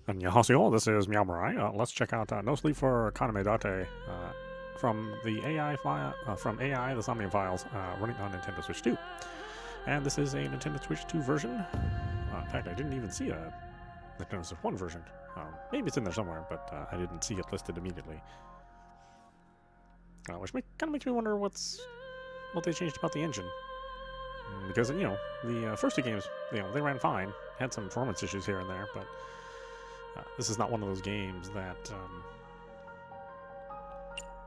Annyeonghaseyo, this is meowmurai. Let's check out No Sleep for Kaname Date from the from AI, the Somnium files, running on Nintendo Switch 2. And this is a Nintendo Switch 2 version. In fact, I didn't even see a Nintendo Switch 1 version. Maybe it's in there somewhere, but I didn't see it listed immediately. Which kind of makes me wonder what they changed about the engine. Because, the first two games, they ran fine. Had some performance issues here and there, but this is not one of those games that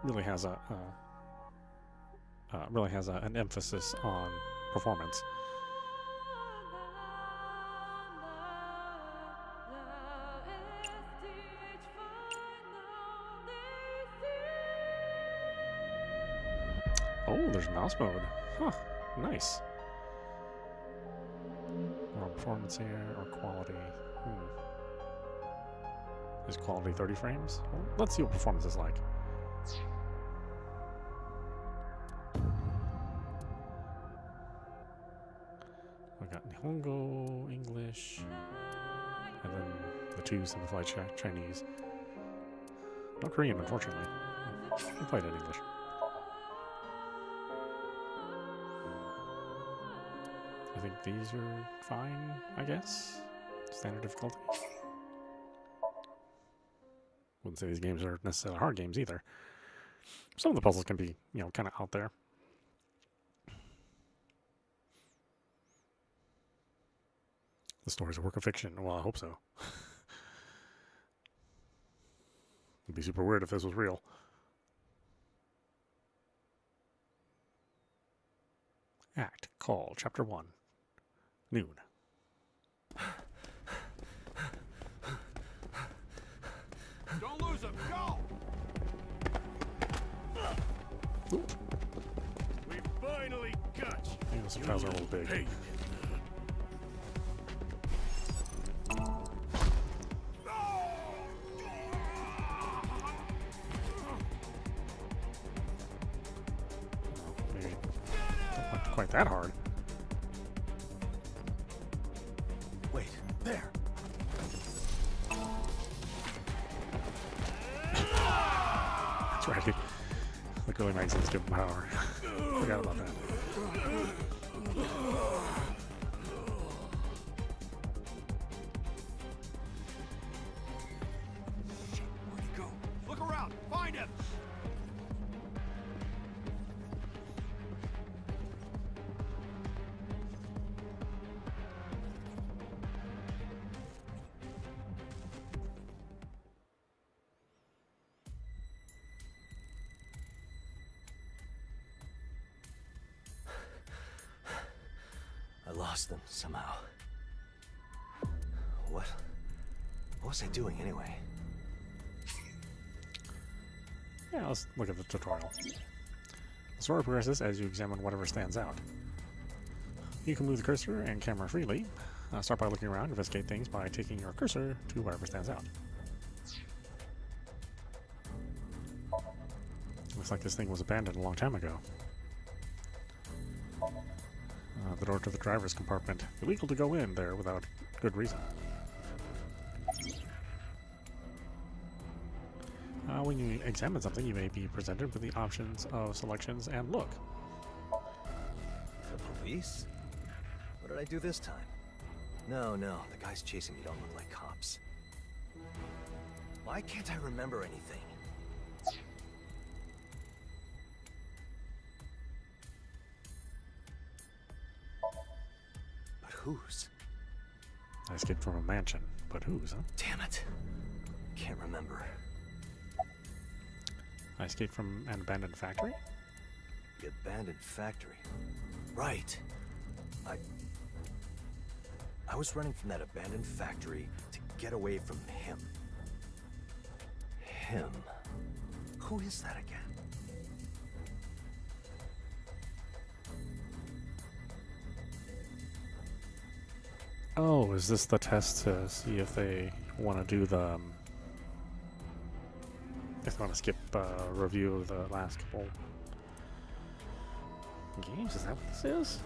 really has an emphasis on performance. Oh, there's mouse mode. Huh, nice. More performance here, or quality. Is quality 30 frames? Well, let's see what performance is like. We got Nihongo, English, and then the two simplified Chinese. No Korean, unfortunately. We played in English. I think these are fine, I guess. Standard difficulty. Wouldn't say these games are necessarily hard games either. Some of the puzzles can be, kind of out there. The story's a work of fiction. Well, I hope so. It'd be super weird if this was real. Act, Call, Chapter 1. Noon. Don't lose him, go! Ooh. We finally got you. Yeah, some files are a little big. Hey. Maybe not quite that hard. Wait, there. That's right. Like really makes sense to give him power. Forgot about that. Shit, where'd he go? Look around, find him! I lost them somehow. What was I doing anyway? Yeah, let's look at the tutorial. The story progresses as you examine whatever stands out. You can move the cursor and camera freely. Start by looking around, investigate things by taking your cursor to whatever stands out. Looks like this thing was abandoned a long time ago. The door to the driver's compartment. Illegal to go in there without good reason. When you examine something, you may be presented with the options of selections and look. The police? What did I do this time? No, the guys chasing me don't look like cops. Why can't I remember anything? But whose? I escaped from a mansion, but whose, huh? Damn it. Can't remember. I escaped from an abandoned factory? The abandoned factory. Right. I was running from that abandoned factory to get away from him. Him? Who is that again? Oh, is this the test to see if they want to do the... if they want to skip review of the last couple games? Is that what this is?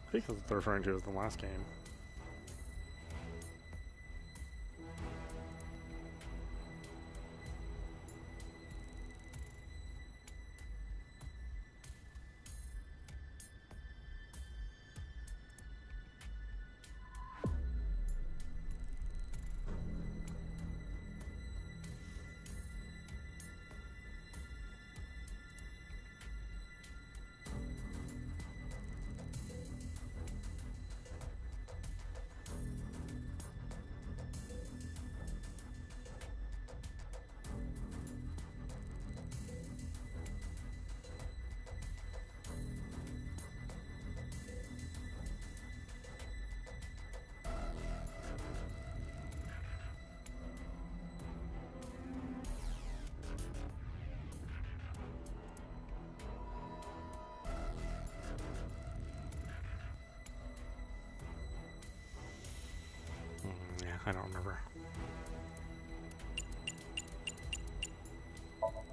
I think that's what they're referring to as the last game. Yeah, I don't remember.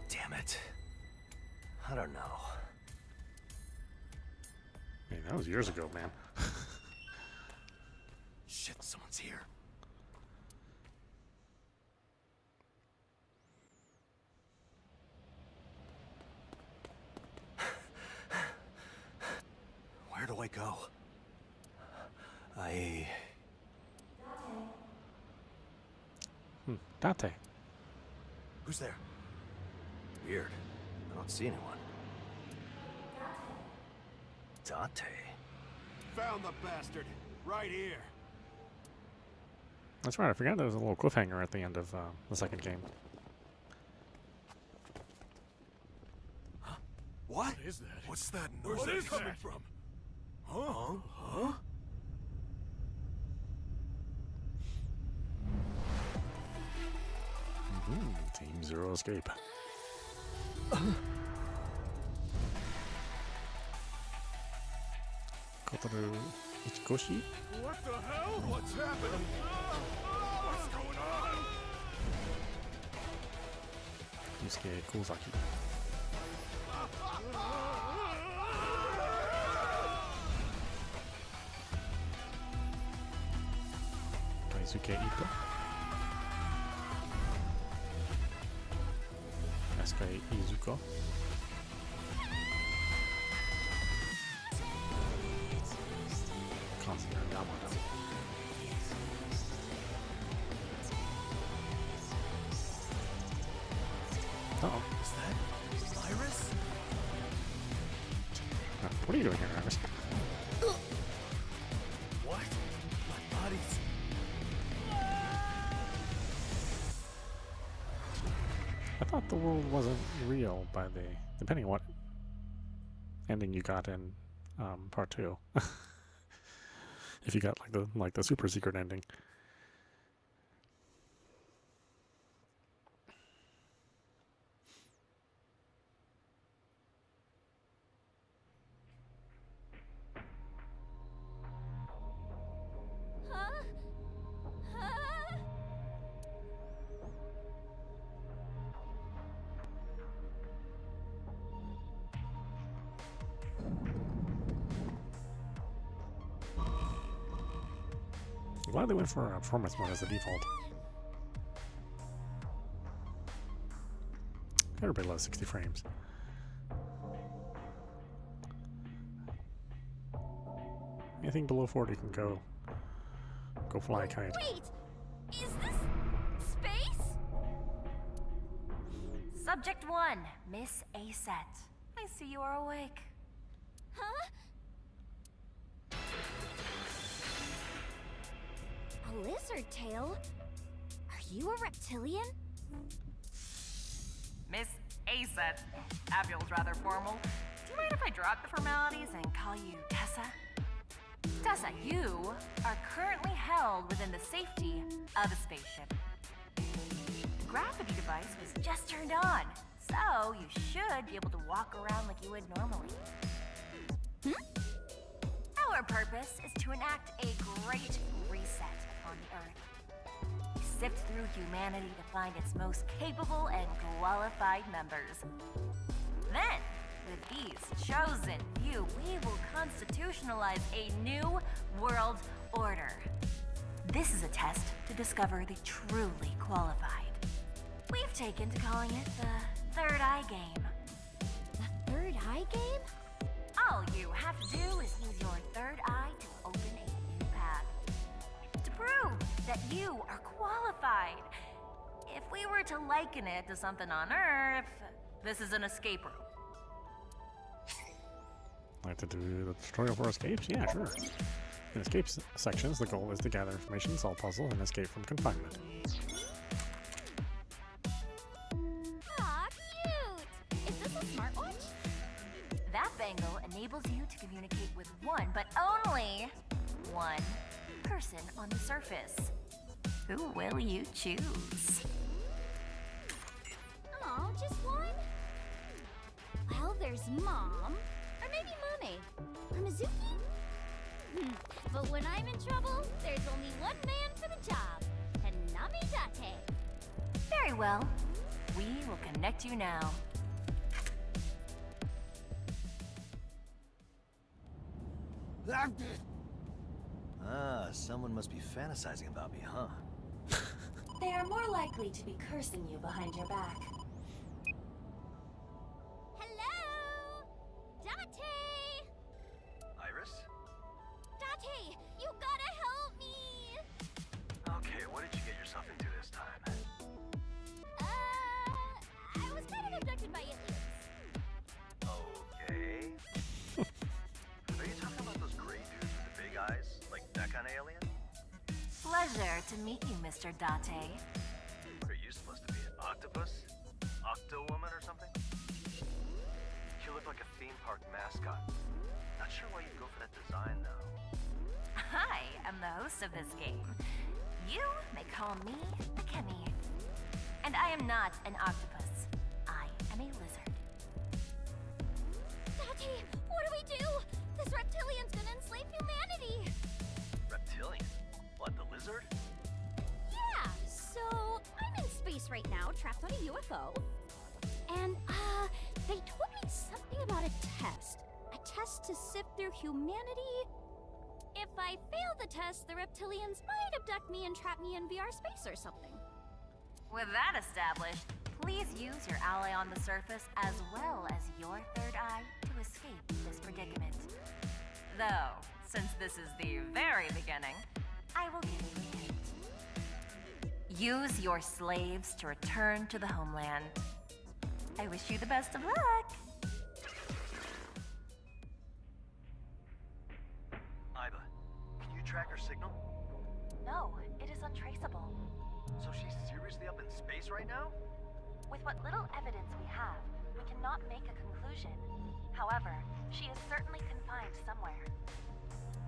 Damn it. I don't know. I mean, that was years ago, man. Shit, someone's here. Where do I go? Date. Who's there? Weird. I don't see anyone. Date? Found the bastard. Right here. That's right, I forgot there was a little cliffhanger at the end of the second game. What is that? What's that noise? Where's that coming from? Huh? Huh? Team Zero escape. Kotaru Ichikoshi? What the hell? What's happening? What's going on? Yusuke Kozaki. Daisuke Ito. Yasuke Izuko. Kazuya Yamada. Uh-oh. Is that Iris? What are you doing here, Iris? What? My body's... I thought the world wasn't real by the... depending on what ending you got in part 2. If you got like the super secret ending. I'm glad they went for performance mode as the default. Everybody loves 60 frames. Anything below 40 can go fly a kite. Wait! Is this space? Subject 1, Miss Aset. I see you are awake. Huh? A lizard tail? Are you a reptilian? Miss Aset. Abiel's rather formal. Do you mind if I drop the formalities and call you Tessa? Tessa, you are currently held within the safety of a spaceship. The gravity device was just turned on, so you should be able to walk around like you would normally. Our purpose is to enact a great reset on the Earth. We sift through humanity to find its most capable and qualified members. Then, with these chosen few, we will constitutionalize a new world order. This is a test to discover the truly qualified. We've taken to calling it the Third Eye Game. The third eye game? All you have to do is use your third eye to open a new path. To prove that you are qualified. If we were to liken it to something on Earth, this is an escape room. Like to do the tutorial for escapes? Yeah, sure. In escape sections, the goal is to gather information, solve puzzles, and escape from confinement. Aw, cute! Is this a smartwatch? That bangle enables you to communicate with one, but only one person on the surface. Who will you choose? Aw, just one? Well, there's Mom. Or maybe Mommy. Or Mizuki? But when I'm in trouble, there's only one man for the well, we will connect you now. Ah, someone must be fantasizing about me, huh? They are more likely to be cursing you behind your back. Hello? Date! Iris? Date, you gotta help me! Okay, what did you get yourself into this time? I was kind of abducted by aliens. Okay. Are you talking about those gray dudes with the big eyes? Like that kind of alien? Pleasure to meet you, Mr. Date. Are you supposed to be an octopus? Octo-woman or something? You look like a theme park mascot. Not sure why you'd go for that design, though. I am the host of this game. You may call me the Kemi. And I am not an octopus. I am a lizard. Date, what do we do? This reptilian's gonna enslave humanity! Reptilian? What, the lizard? Yeah, so I'm in space right now, trapped on a UFO. And, they told me something about a test. A test to sift through humanity. If I fail the test, the reptilians might abduct me and trap me in VR space or something. With that established, please use your ally on the surface as well as your third eye to escape this predicament. Though, since this is the very beginning, I will give you a hint. Use your slaves to return to the homeland. I wish you the best of luck. Iba, can you track her signal? No, it is untraceable. So she's seriously up in space right now? With what little evidence we have, we cannot make a conclusion. However, she is certainly confined somewhere.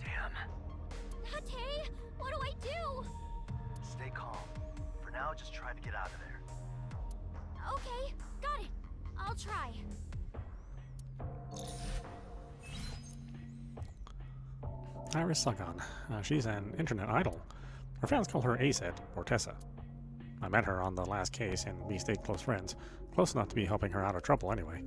Damn. Date, what do I do? Stay calm. For now, just try to get out of there. Okay, got it. I'll try. Iris Sagan. She's an internet idol. Her fans call her Aset, or Tessa. I met her on the last case, and we stayed close friends. Close enough to be helping her out of trouble anyway.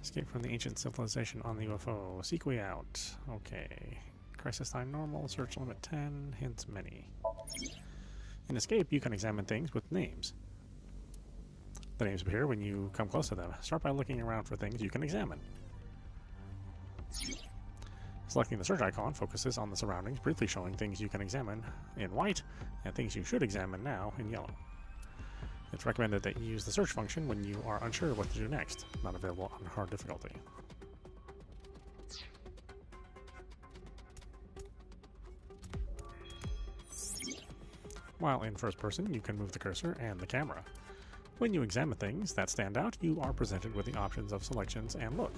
Escape from the ancient civilization on the UFO. Seek way out. Okay. Crisis time normal. Search limit 10. Hints many. In Escape, you can examine things with names. The names appear when you come close to them. Start by looking around for things you can examine. Selecting the search icon focuses on the surroundings, briefly showing things you can examine in white and things you should examine now in yellow. It's recommended that you use the search function when you are unsure what to do next. Not available on hard difficulty. While in first person, you can move the cursor and the camera. When you examine things that stand out, you are presented with the options of selections and look.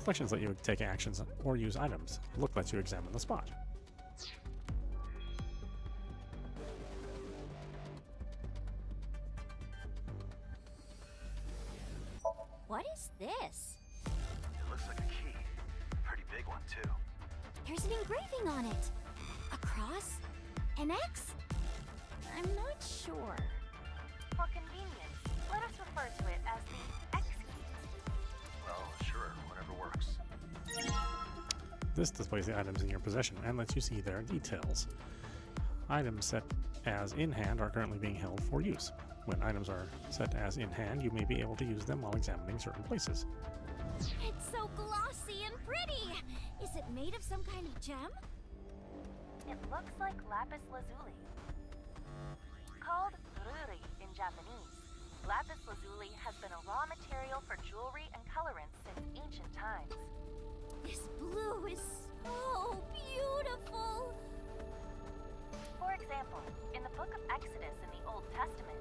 Selections let you take actions or use items. Look lets you examine the spot. What is this? It looks like a key. Pretty big one, too. There's an engraving on it. A cross? An X? I'm not sure. For convenience, let us refer to it as the X key. Well, sure, whatever works. This displays the items in your possession and lets you see their details. Items set as in hand are currently being held for use. When items are set as in hand, you may be able to use them while examining certain places. It's so glossy and pretty. Is it made of some kind of gem? It looks like lapis lazuli. Called ruri in Japanese, lapis lazuli has been a raw material for jewelry and colorants since ancient times. This blue is so beautiful. For example, in the book of Exodus in the Old Testament,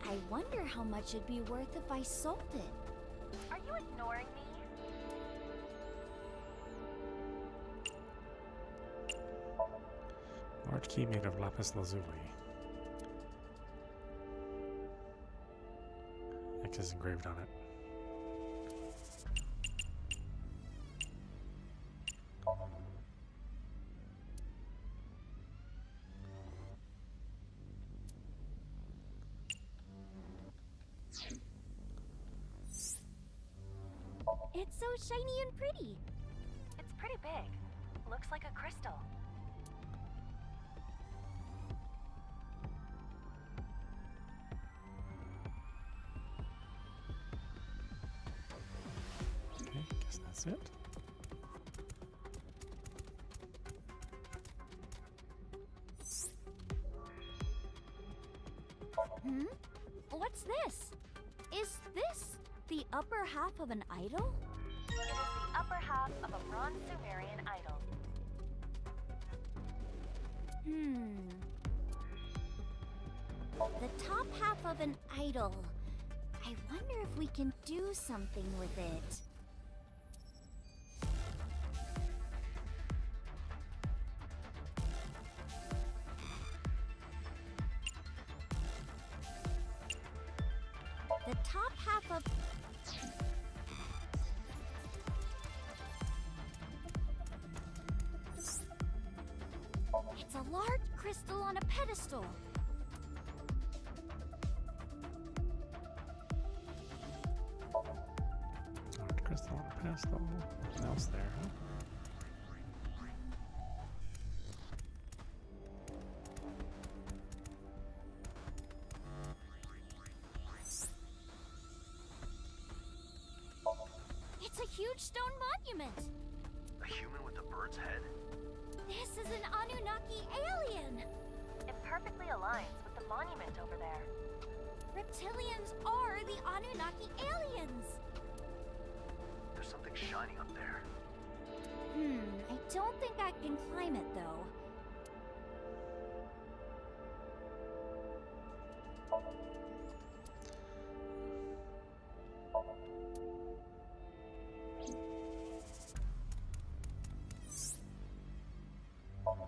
I wonder how much it'd be worth if I sold it. are you ignoring me? Large key made of lapis lazuli. X is engraved on it. It's so shiny and pretty. It's pretty big. Looks like a crystal. Okay, guess that's it. Hmm? What's this? Is this the upper half of an idol? It is the upper half of a bronze Sumerian idol. The top half of an idol. I wonder if we can do something with it. The top half of... It's a large crystal on a pedestal. Large crystal on a pedestal. Nothing else there, huh? It's a huge stone monument. A human with a bird's head? This is an Anunnaki alien. It perfectly aligns with the monument over there. Reptilians are the Anunnaki aliens. There's something shining up there. I don't think I can climb it though.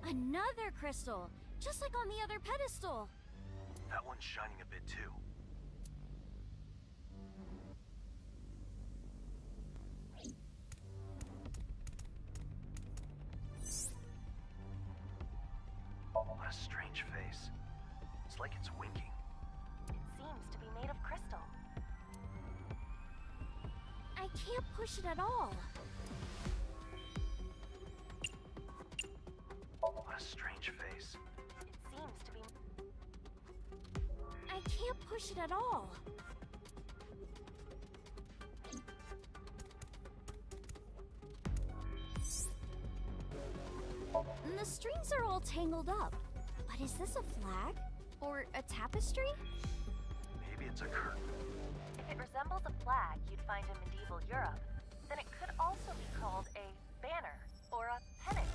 Another crystal, just like on the other pedestal. That one's shining a bit too. What a strange face. It's like it's winking. It seems to be made of crystal. I can't push it at all. What a strange face. It seems to be... I can't push it at all. And the strings are all tangled up. But is this a flag? Or a tapestry? Maybe it's a curtain. If it resembles a flag you'd find in medieval Europe, then it could also be called a banner or a pennant.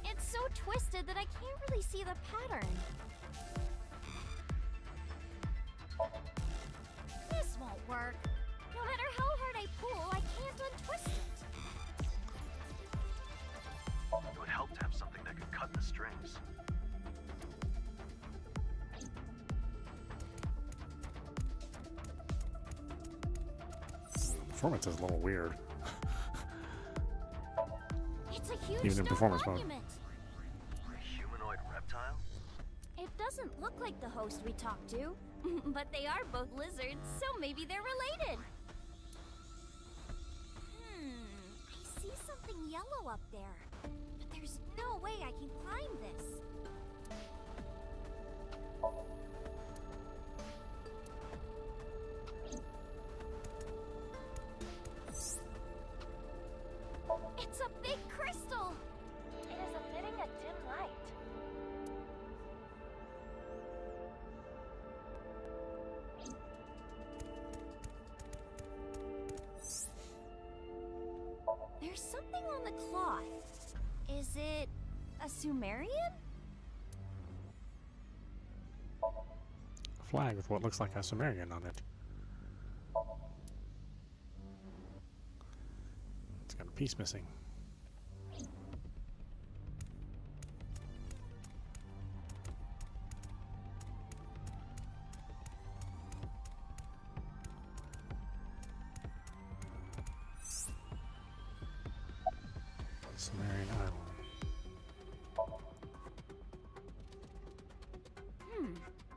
It's so twisted that I can't really see the pattern. This won't work. No matter how hard I pull, I can't untwist it. It would help to have something that could cut the strings. Performance is a little weird. It's a huge Even in stone performance mode. monument. A humanoid reptile? It doesn't look like the host we talked to, but they are both lizards, so maybe they're related. I see something yellow up there, but there's no way I can climb this. It's a big crystal! It is emitting a dim light. There's something on the cloth. Is it a Sumerian? A flag with what looks like a Sumerian on it. It's got a piece missing. Sumerian Island.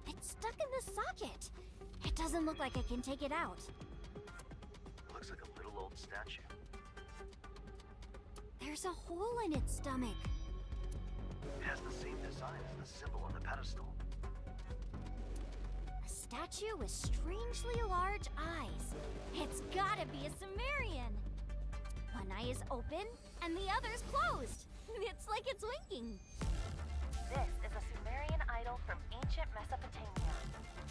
It's stuck in the socket. It doesn't look like I can take it out. Looks like a little old statue. There's a hole in its stomach. It has the same design as the symbol on the pedestal. A statue with strangely large eyes. It's gotta be a Sumerian. One eye is open and the other's closed. It's like it's winking. This is a Sumerian idol from ancient Mesopotamia,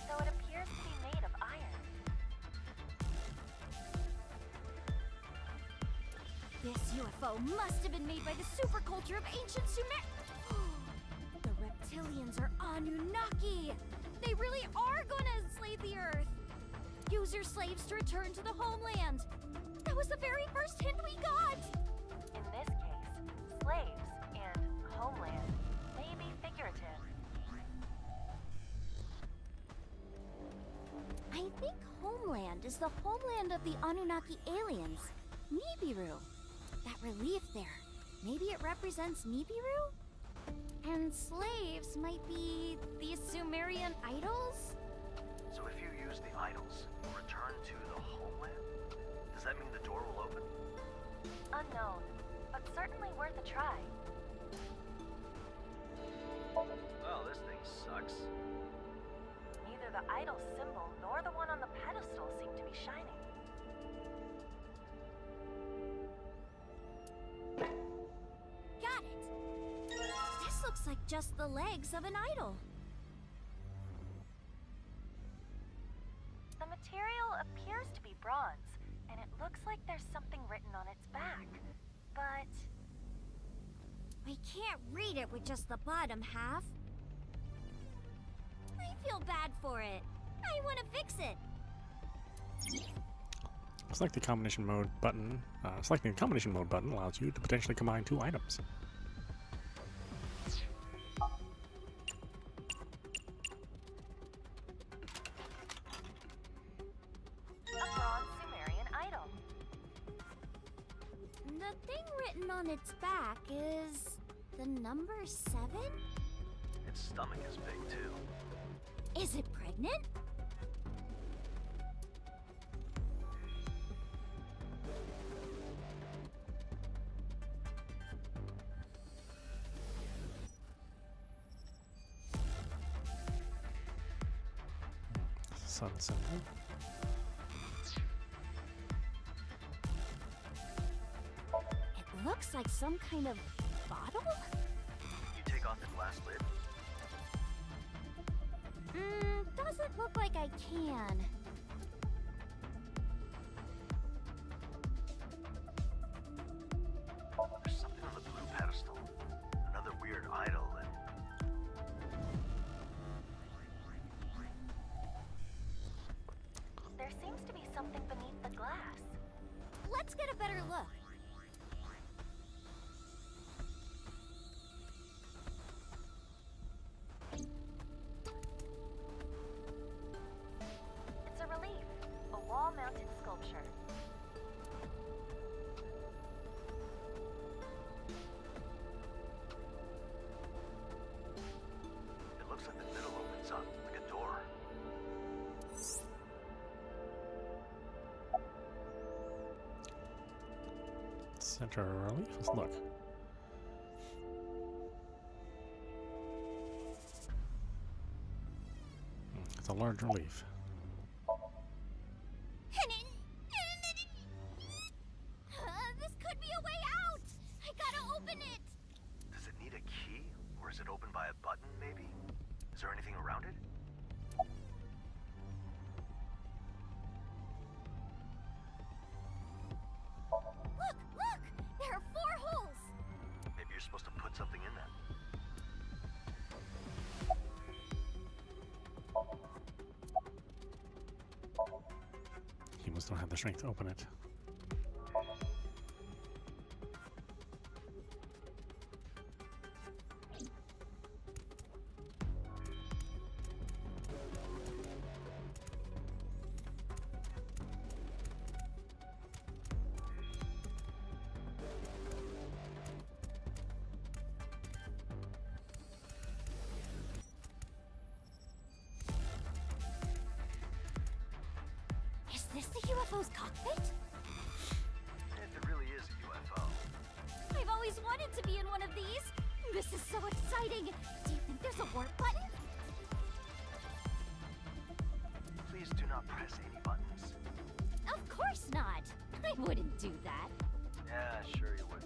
though it appears to be made of iron. This UFO must have been made by the superculture of ancient Sumer. The reptilians are Anunnaki. They really are gonna enslave the Earth. Use your slaves to return to the homeland. That was the very first hint we got. In this case, slaves and homeland may be figurative. I think homeland is the homeland of the Anunnaki aliens, Nibiru. That relief there, maybe it represents Nibiru? And slaves might be these Sumerian idols? So if you use the idols, return to the homeland, does that mean the door will open? Unknown, but certainly worth a try. Well, this thing sucks. Neither the idol symbol nor the one on the pedestal seem to be shining. Got it! This looks like just the legs of an idol. The material appears to be bronze, and it looks like there's something written on its back. But We can't read it with just the bottom half. I feel bad for it. I want to fix it. Select the combination mode button. Selecting the combination mode button allows you to potentially combine two items. a bronze Sumerian idol. The thing written on its back is the number 7? Its stomach is big too. Is it pregnant? Sun symbol. It looks like some kind of bottle? You take off the glass lid. Doesn't look like I can. There's something on the blue pedestal. Another weird idol and... There seems to be something beneath the glass. Let's get a better look. It's a relief, a wall-mounted sculpture. It looks like the middle opens up, like a door. Center relief. Let's look. It's a large relief. This could be a way out! I gotta open it! Does it need a key? Or is it opened by a button, maybe? Is there anything around it? Look! There are 4 holes! Maybe you're supposed to put something in them. Humans don't have the strength to open it. UFO's cockpit? If it really is a UFO. I've always wanted to be in one of these. This is so exciting. Do you think there's a warp button? Please do not press any buttons. Of course not. I wouldn't do that. Yeah, sure you would.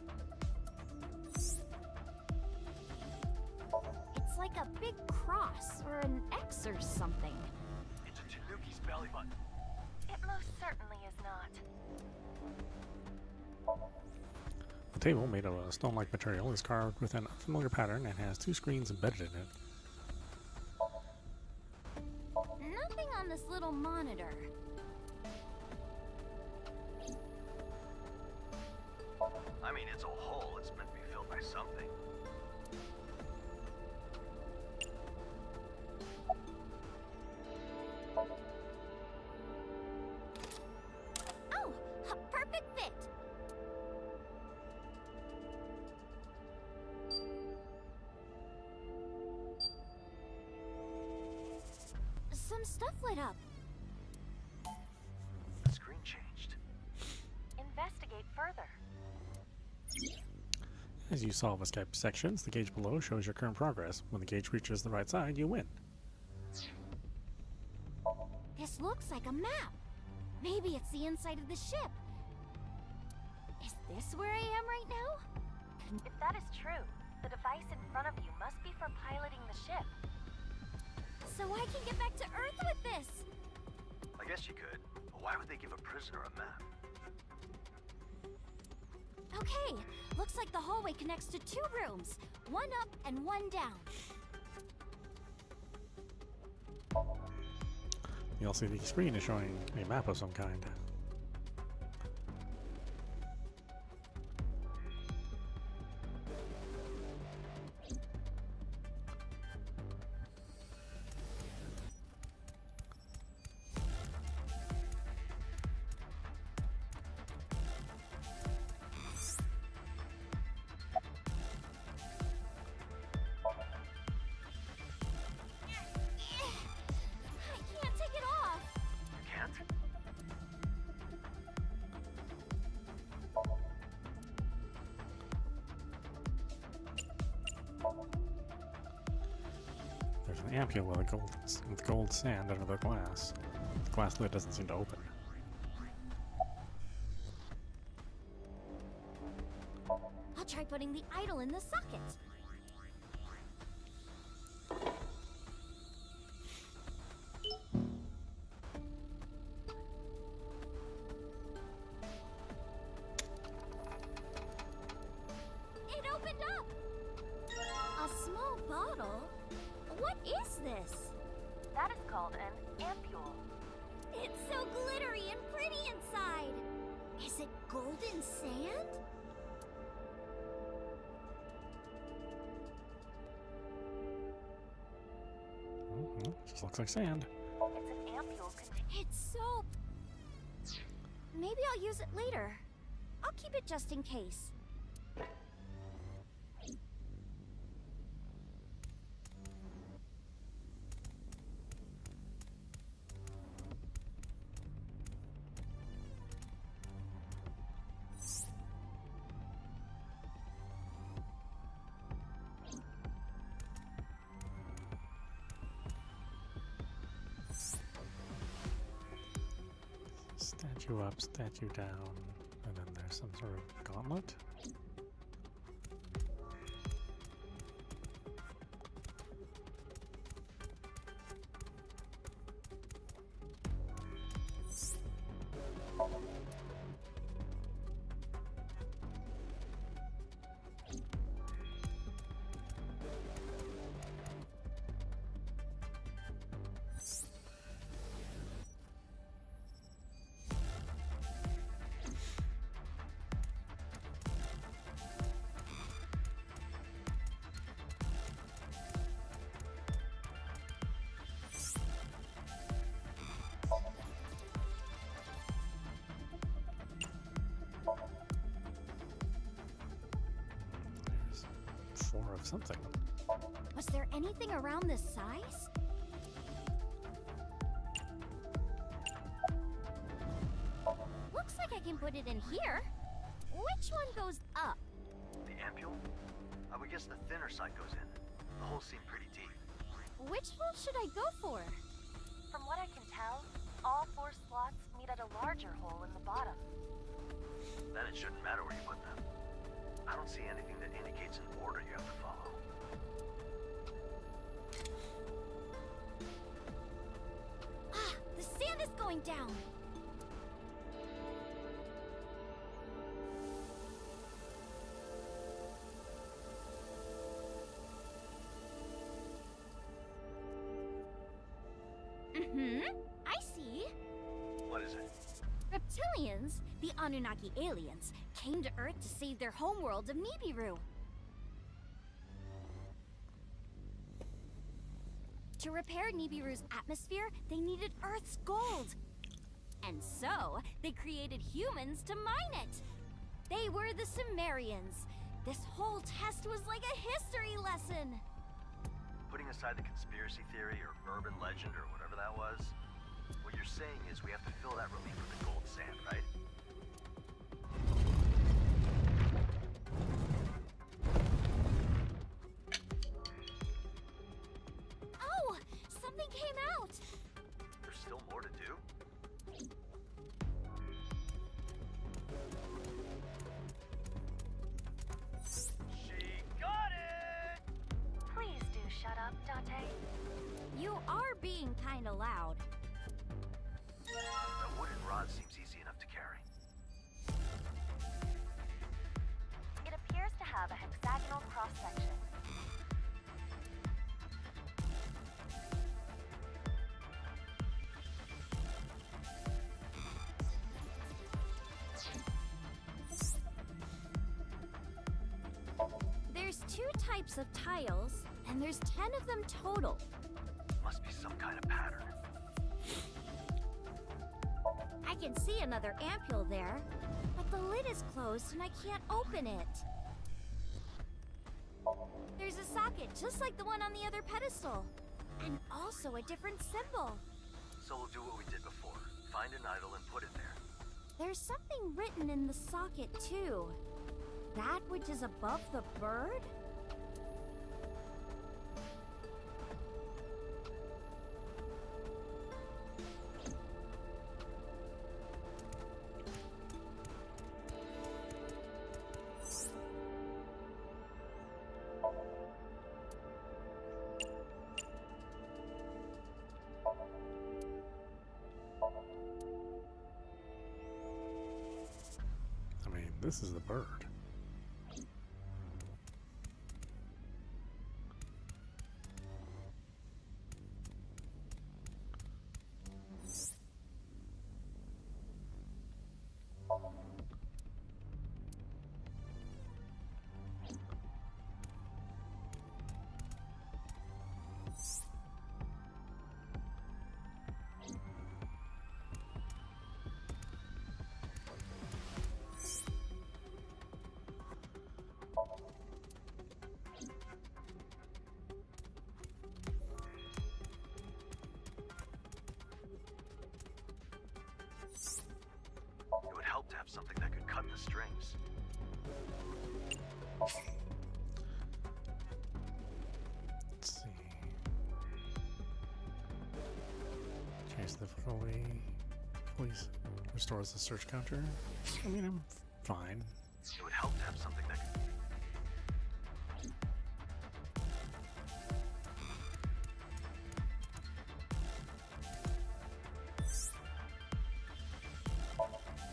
It's like a big cross or an X or something. It's a Tanuki's belly button. It most certainly is not. The table, made of a stone-like material, is carved with an unfamiliar pattern and has 2 screens embedded in it. Nothing on this little monitor. I mean, it's a hole. It's meant to be filled by something. Oh, a perfect fit. Some stuff lit up. The screen changed. Investigate further. As you solve escape sections, the gauge below shows your current progress. When the gauge reaches the right side, you win. This looks like a map. Maybe it's the inside of the ship. Is this where I am right now? If that is true, the device in front of you must be for piloting the ship. So I can get back to Earth with this. I guess you could, but why would they give a prisoner a map? Okay, looks like the hallway connects to 2 rooms. 1 up and 1 down. The LCD screen is showing a map of some kind. I can't take it off. You can't? There's an ampule with gold sand under the glass. The glass lid doesn't seem to open. I'll try putting the idol in the socket. It opened up! A small bottle? What is this? That is called an ampule. It's so glittery and pretty inside. Is it golden sand? Just looks like sand. It's an ampule containing. It's so... Maybe I'll use it later. I'll keep it just in case. Statue up, statue down, and then there's some sort of gauntlet. There's 4 of something. Was there anything around this size? looks like I can put it in here. Which one goes up? The ampule? I would guess the thinner side goes in. The holes seem pretty deep. Which hole should I go for? From what I can tell, all 4 slots meet at a larger hole in the bottom. Then it shouldn't matter where you put them. I don't see anything that indicates an order you have to follow. Ah, the sand is going down. I see. What is it? Reptilians, the Anunnaki aliens, came to Earth to save their homeworld of Nibiru. To repair Nibiru's atmosphere, they needed Earth's gold. And so, they created humans to mine it. They were the Sumerians. This whole test was like a history lesson. Putting aside the conspiracy theory or urban legend or whatever that was, what you're saying is we have to fill that relief with the gold sand, right? Oh, something came out. There's still more to do? She got it! Please do shut up, Date. You are being kinda loud. That wooden rod seems easy enough to carry. It appears to have a hexagonal cross-section. There's 2 types of tiles, and there's 10 of them total. Must be some kind of pattern. I can see another ampule there, but the lid is closed and I can't open it. There's a socket just like the one on the other pedestal, and also a different symbol. So we'll do what we did before. Find an idol and put it there. There's something written in the socket too. That which is above the bird? I mean, this is the bird. It would help to have something that could cut the strings. Let's see. Change the police restores the search counter. I mean, I'm fine. It would help to have something that could...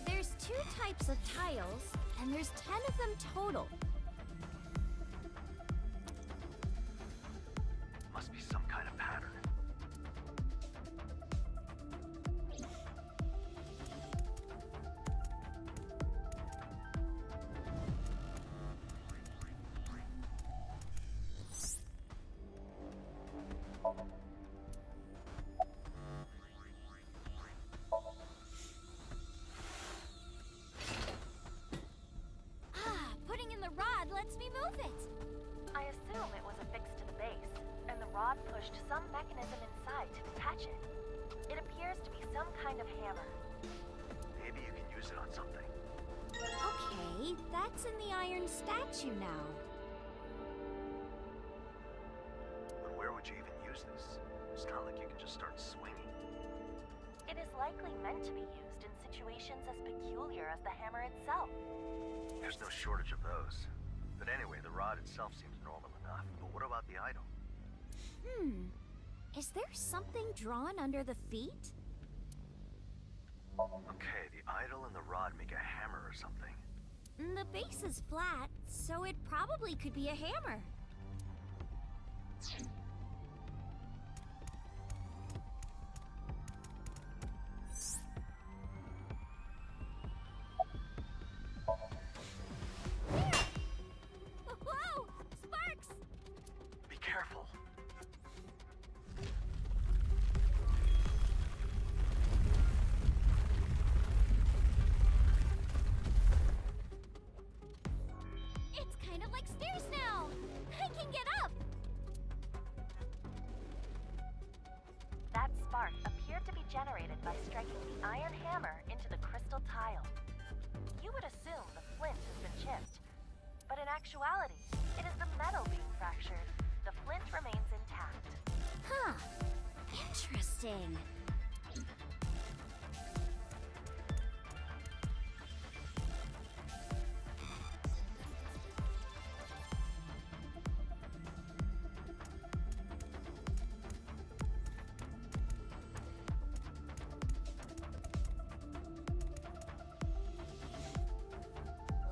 There's 2 types of tiles, and there's 10 of them total. Must be some kind of pattern. Putting in the rod lets me move it. I assume it was affixed to the base, and the rod pushed some mechanism inside to detach it. It appears to be some kind of hammer. The Maybe you can use it on something. Okay, that's in the iron statue now. But where would you even use this? It's not like you can just start swinging. It is likely meant to be used in situations as peculiar as the hammer itself. There's no shortage of those. But anyway, the rod itself seems normal enough. But what about the idol? Is there something drawn under the feet? Okay, the idol and the rod make a hammer or something. The base is flat, so it probably could be a hammer. Whoa! Sparks! Be careful. It's kind of like stairs now! I can get up! That spark appeared to be generated by striking the iron hammer into the crystal tile. You would assume the flint has been chipped, but in actuality, it is the metal being fractured. The flint remains intact. Huh. Interesting.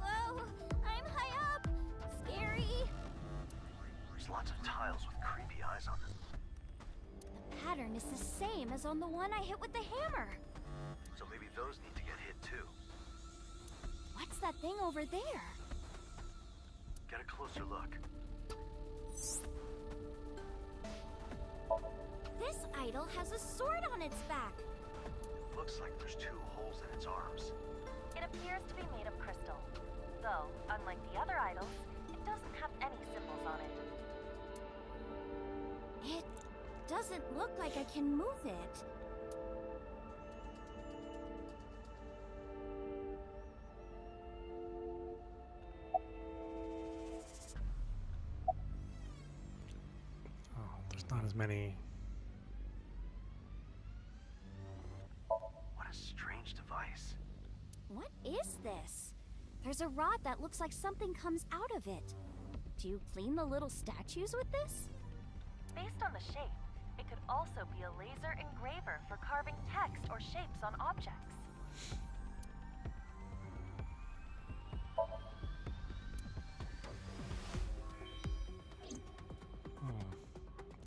Whoa! I'm high up! Scary! There's lots of tiles with creepy eyes on them. The pattern is the same as on the one I hit with the hammer. So maybe those need to get hit too. What's that thing over there? Get a closer look. This idol has a sword on its back. Looks like there's 2 holes in its arms. It appears to be made of crystal, though, unlike the other idols, it doesn't have any symbols on it. It doesn't look like I can move it. Oh, there's not as many. What a strange device. What is this? There's a rod that looks like something comes out of it. Do you clean the little statues with this? Based on the shape, it could also be a laser engraver for carving text or shapes on objects.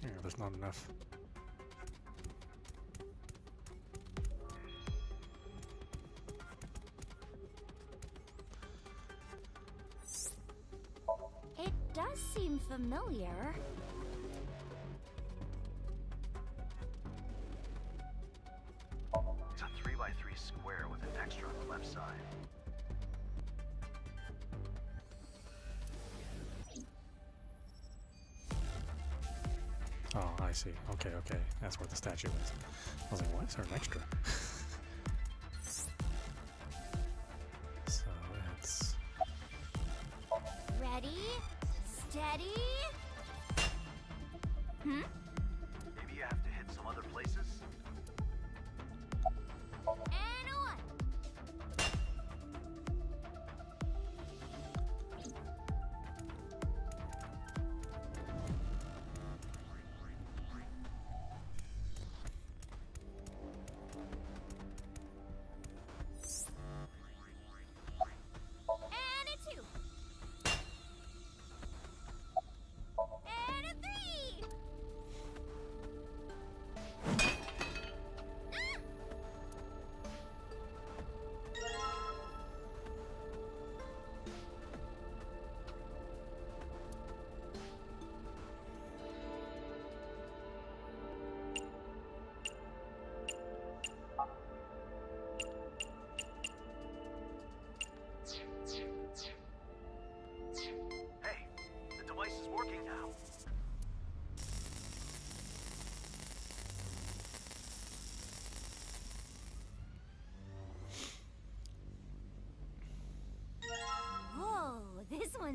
Yeah, there's not enough. It does seem familiar. It's a 3x3 square with an extra on the left side. Oh, I see. Okay, okay. That's where the statue is. I was like, why is there an extra? So that's... Ready? Steady? Maybe you have to hit some other places? And on! And a 2! And a 3!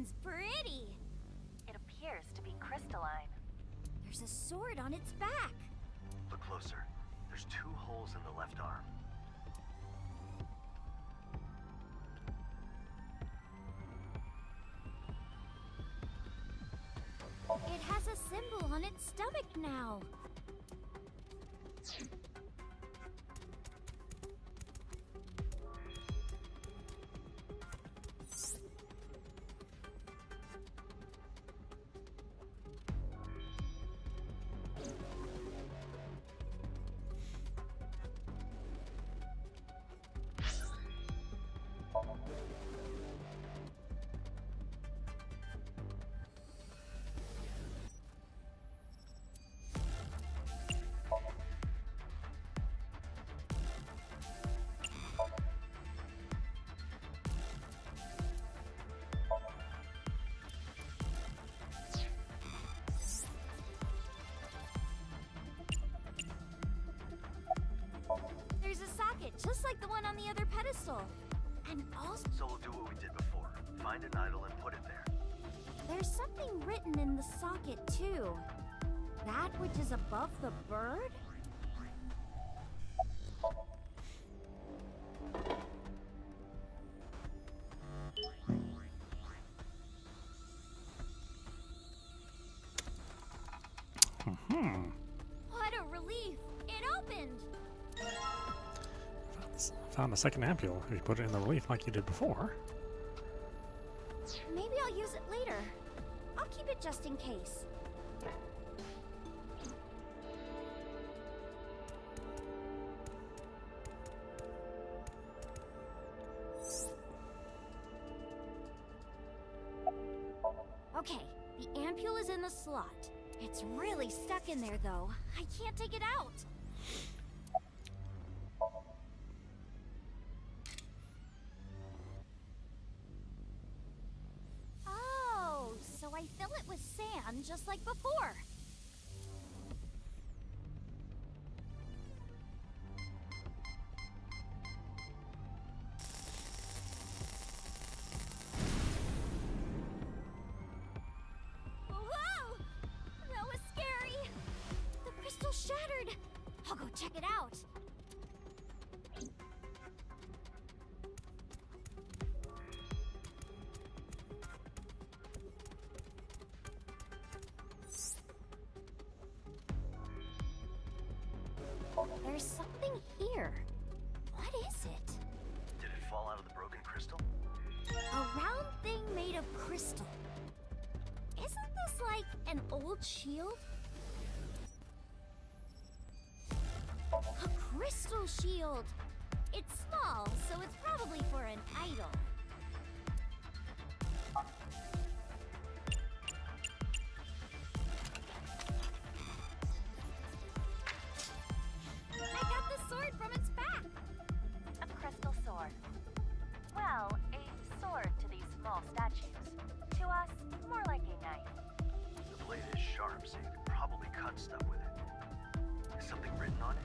one's pretty. It appears to be crystalline. There's a sword on its back. Look closer. There's 2 holes in the left arm. It has a symbol on its stomach now. There's a socket, just like the one on the other pedestal. And also, So we'll do what we did before. Find an idol and put it there. there's something written in the socket, too. That which is above the bird? What a relief! It opened! Found a second ampule if you put it in the relief like you did before. Maybe I'll use it later. I'll keep it just in case. Okay, the ampule is in the slot. It's really stuck in there, though. I can't take it out. Oh, so I fill it with sand just like before. Whoa! That was scary. The crystal shattered. I'll go check it out. There's something here. What is it? Did it fall out of the broken crystal? A round thing made of crystal. Isn't this like an old shield? A crystal shield! It's small, so it's probably for an idol. I got the sword from its back! A crystal sword. Well, a sword to these small statues. To us, more like a knife. The blade is sharp, so you could probably cut stuff with it. Is something written on it?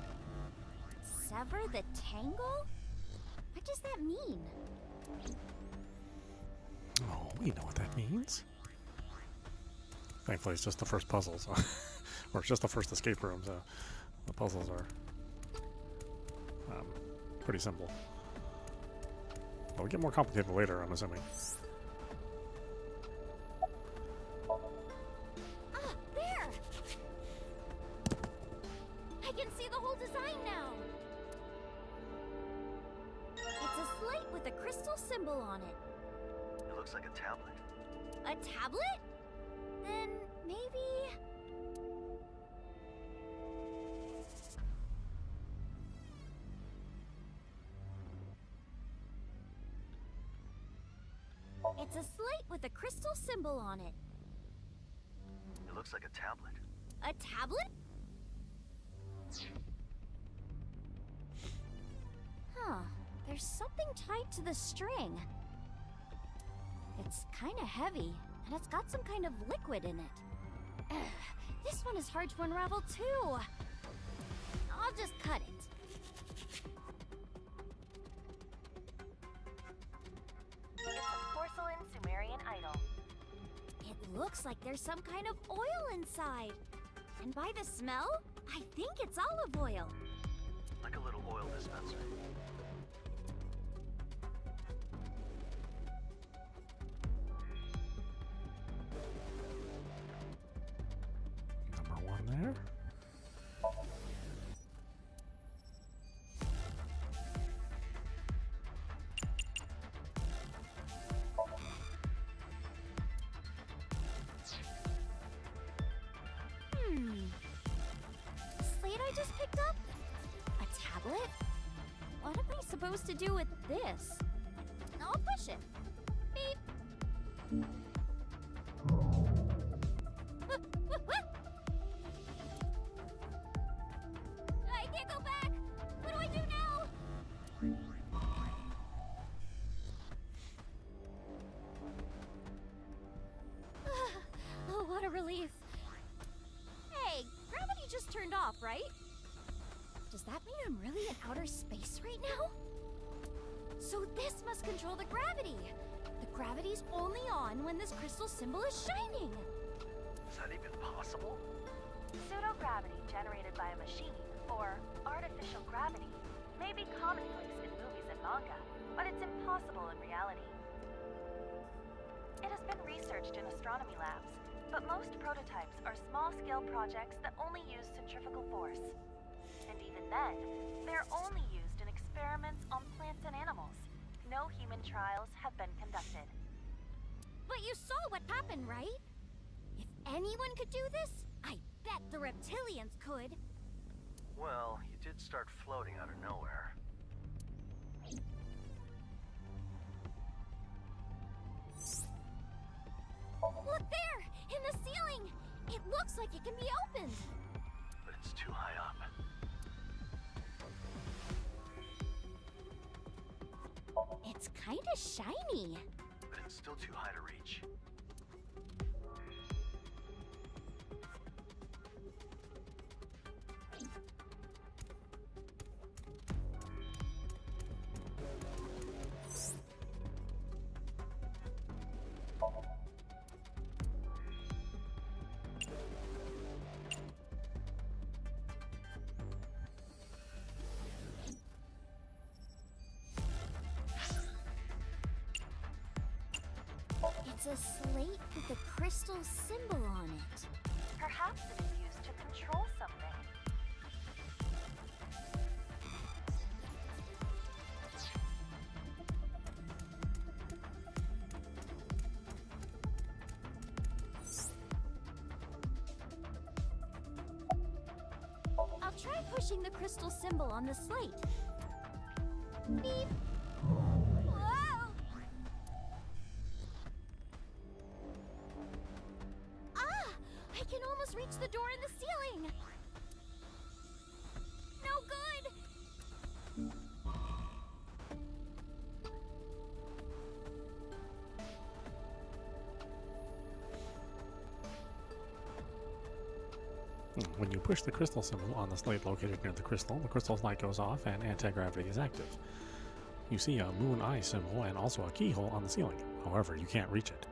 Sever the tangle? What does that mean? Oh, we know what that means. Thankfully, it's just the first puzzle, so or it's just the first escape room, so the puzzles are pretty simple. They'll get more complicated later, I'm assuming. Ah, there! I can see the whole design now! It's a slate with a crystal symbol on it. It looks like a tablet. A tablet? Then maybe... It's a slate with a crystal symbol on it. It looks like a tablet. A tablet? Huh. There's something tied to the string. It's kind of heavy, and it's got some kind of liquid in it. Ugh, this one is hard to unravel, too. I'll just cut it. It's a porcelain Sumerian idol. looks like there's some kind of oil inside. And by the smell, I think it's olive oil. Like a little oil dispenser. Number 1 there. Slate I just picked up? A tablet? What am I supposed to do with this? I'll push it. Beep. I can't go back! What do I do now? Oh, what a relief. Hey, gravity just turned off, right? Does that mean I'm really in outer space right now? So this must control the gravity. The gravity's only on when this crystal symbol is shining. Is that even possible? Pseudo-gravity generated by a machine, or artificial gravity, may be commonplace in movies and manga, but it's impossible in reality. It has been researched in astronomy labs, but most prototypes are small-scale projects that only use centrifugal force. And even then, they're only used in experiments on plants and animals. No human trials have been conducted. But you saw what happened, right? If anyone could do this, I bet the reptilians could. Well, you did start floating out of nowhere. Look there! In the ceiling! It looks like it can be opened! But it's too high up. It's kinda shiny. But it's still too high to reach. It's a slate with a crystal symbol on it. Perhaps it is used to control something. I'll try pushing the crystal symbol on the slate. Beep. Whoa! Ah! I can almost reach the door in the ceiling! No good! When you push the crystal symbol on the slate located near the crystal's light goes off and anti-gravity is active. You see a moon eye symbol and also a keyhole on the ceiling. However, you can't reach it.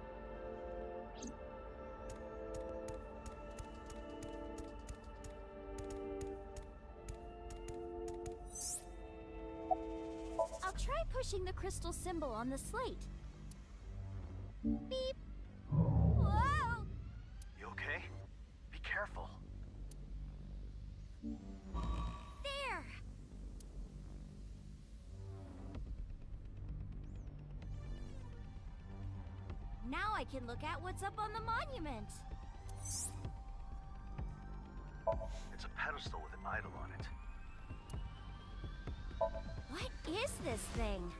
I'll try pushing the crystal symbol on the slate. Beep. Whoa! You okay? Be careful. There! Now I can look at what's up on the monument. It's a pedestal with an idol on it. What is this thing?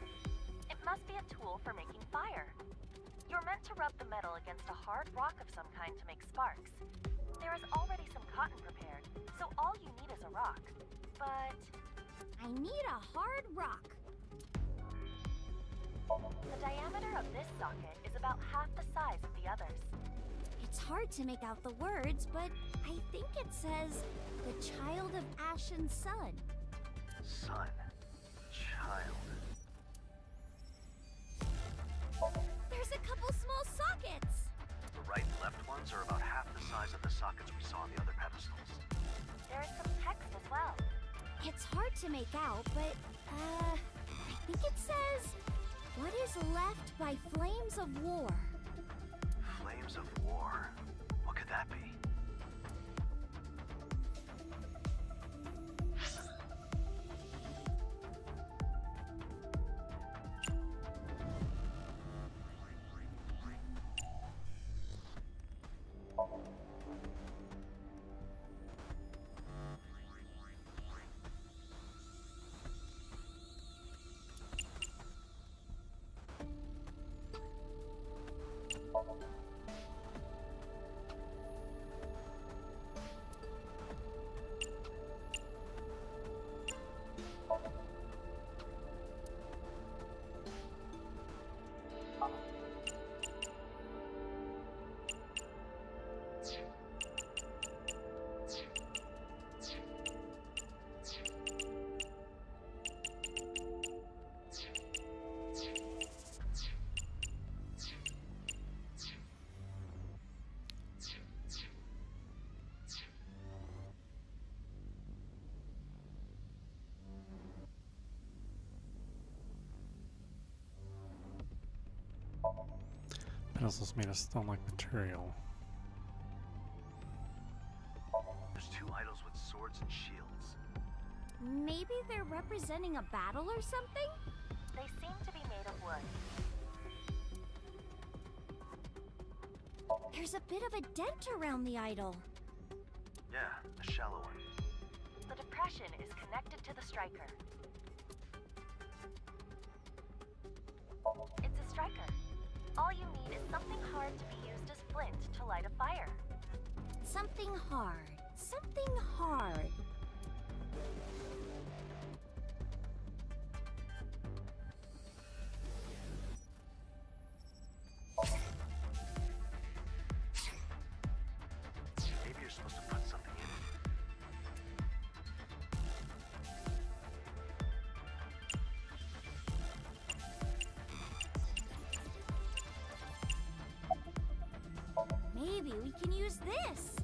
It must be a tool for making fire. You're meant to rub the metal against a hard rock of some kind to make sparks. There is already some cotton prepared, so all you need is a rock. But I need a hard rock. the diameter of this socket is about half the size of the others. It's hard to make out the words, but I think it says, the child of Ashen Sun. Son. Child. There's a couple small sockets. The right and left ones are about half the size of the sockets we saw on the other pedestals. There's some text as well. It's hard to make out, but, I think it says, "What is left by flames of war?" Flames of war. What could that be? Pedestals made of stone-like material. There's two idols with swords and shields. Maybe they're representing a battle or something? They seem to be made of wood. There's a bit of a dent around the idol. Yeah, a shallow one. The depression is connected to the striker. It's a striker. All you need is something hard to be used as flint to light a fire. Something hard. Something hard. Maybe you're supposed to put something in it. Maybe we can use this.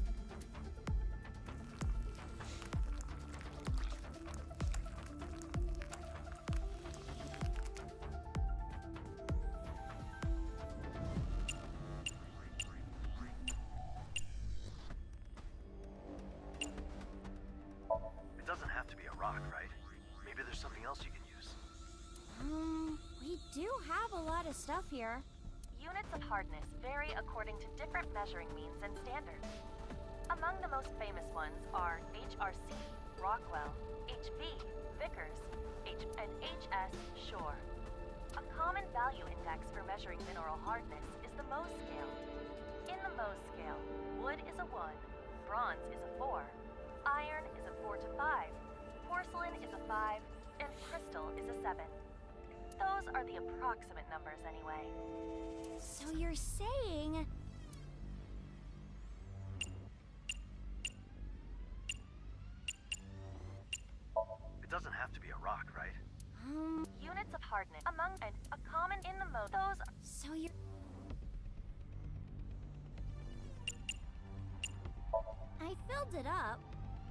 It doesn't have to be a rock, right? Maybe there's something else you can use. We do have a lot of stuff here. Units of hardness vary according to different measuring means and standards. Among the most famous ones are HRC, Rockwell, HV, Vickers, and HS, Shore. A common value index for measuring mineral hardness is the Mohs scale. In the Mohs scale, wood is a 1, bronze is a 4, iron is a 4 to 5, porcelain is a 5, and crystal is a 7. Those are the approximate numbers anyway. So you're saying... It doesn't have to be a rock, right? Units of hardness among and a common in the mode. Those are So you're... I filled it up,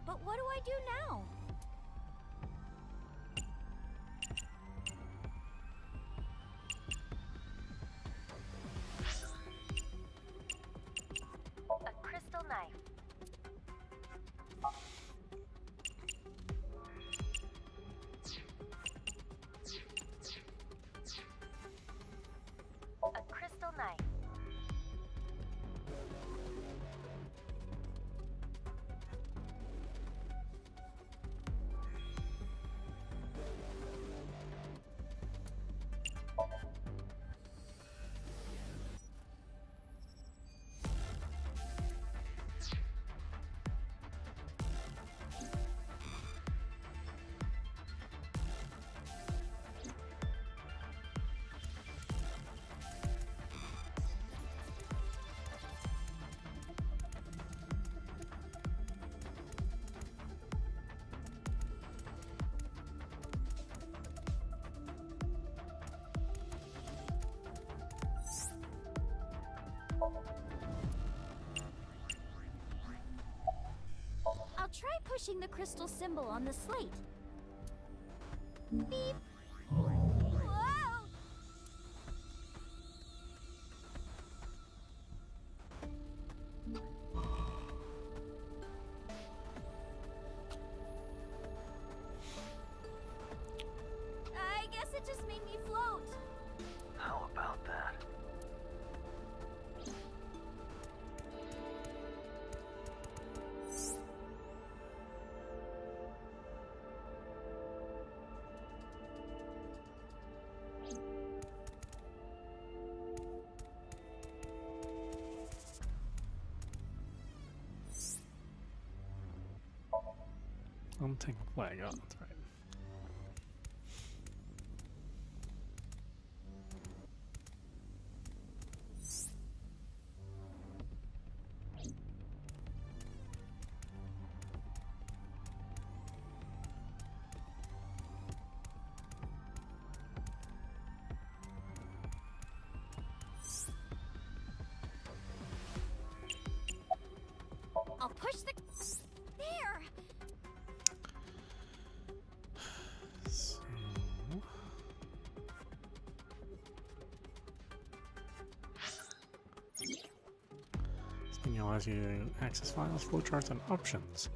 but what do I do now? a crystal knife. A crystal knife. Try pushing the crystal symbol on the slate. Beep. Whoa! I guess it just made me float. How about that? Untangled flag. Oh, that's right. I'll push the... There! So, this menu allows you to access files, flowcharts, and options.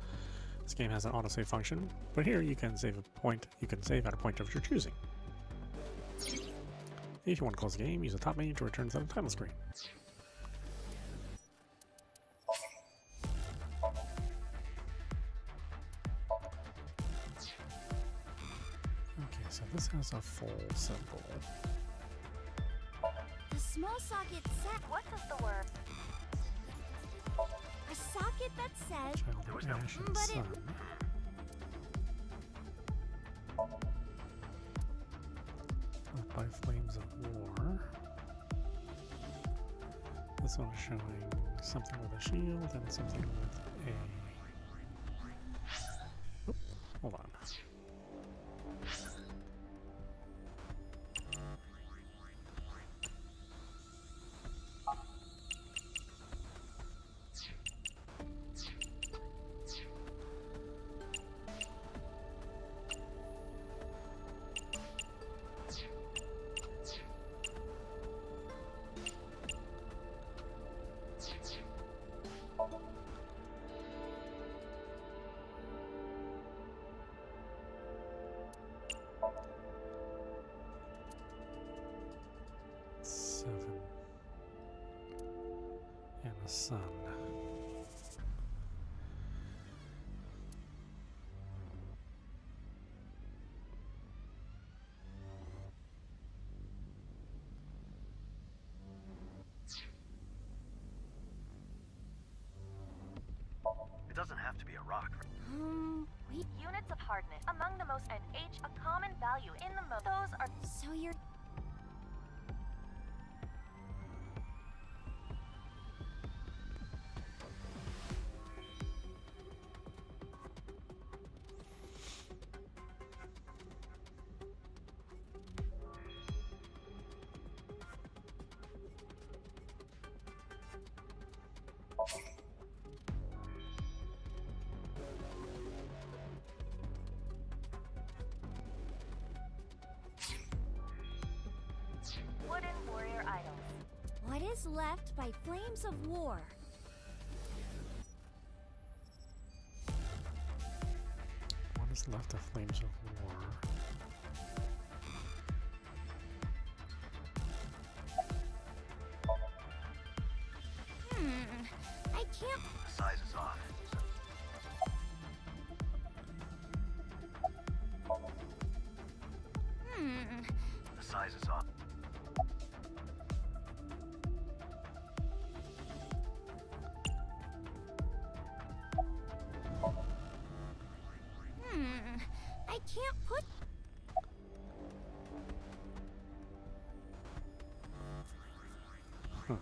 This game has an autosave function, but here you can save a point. You can save at a point of your choosing. If you want to close the game, use the top menu to return to the title screen. Okay, so this has a full symbol. The small socket set... What does the word? A socket that says... Child of Ash and But it- Sun. Lit by flames of war. This one is showing something with a shield and something with a... Oop, hold on. Seven. And the sun. It doesn't have to be a rock. we... Units of hardness. Among the most and H, a common value in the most. Those are So you're... wooden warrior idols. What is left by flames of war? What is left of Flames of War? I can't... The size is off. The size is off. I can't put... Huh.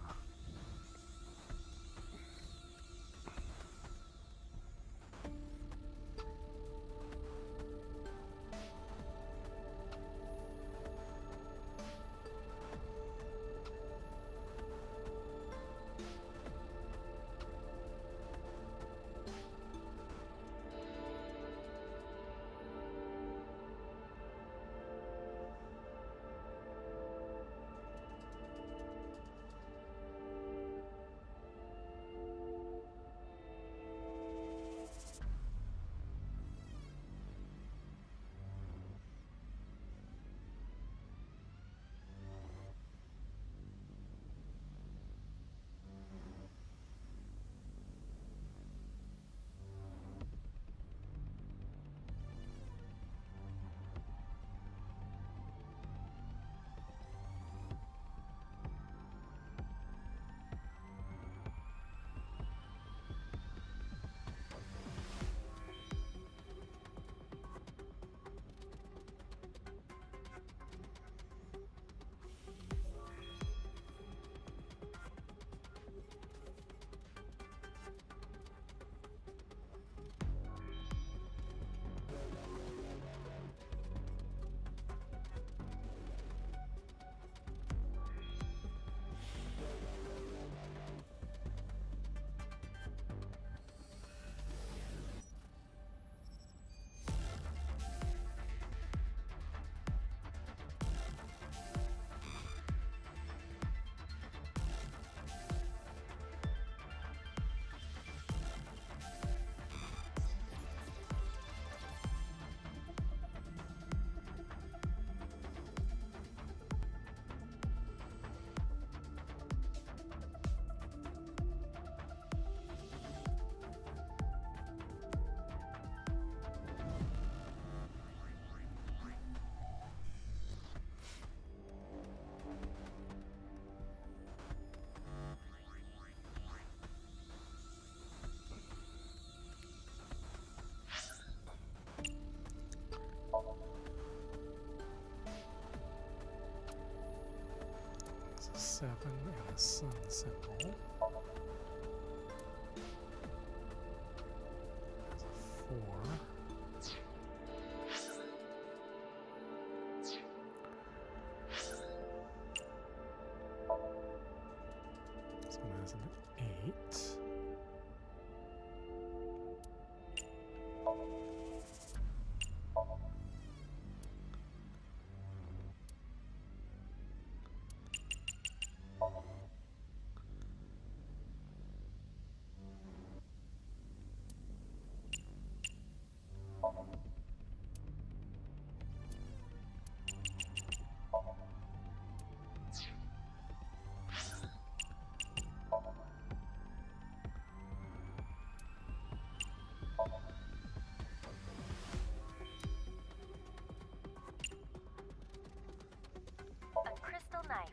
7 and a sun symbol. There's a 4. So there's an 8. A crystal knife.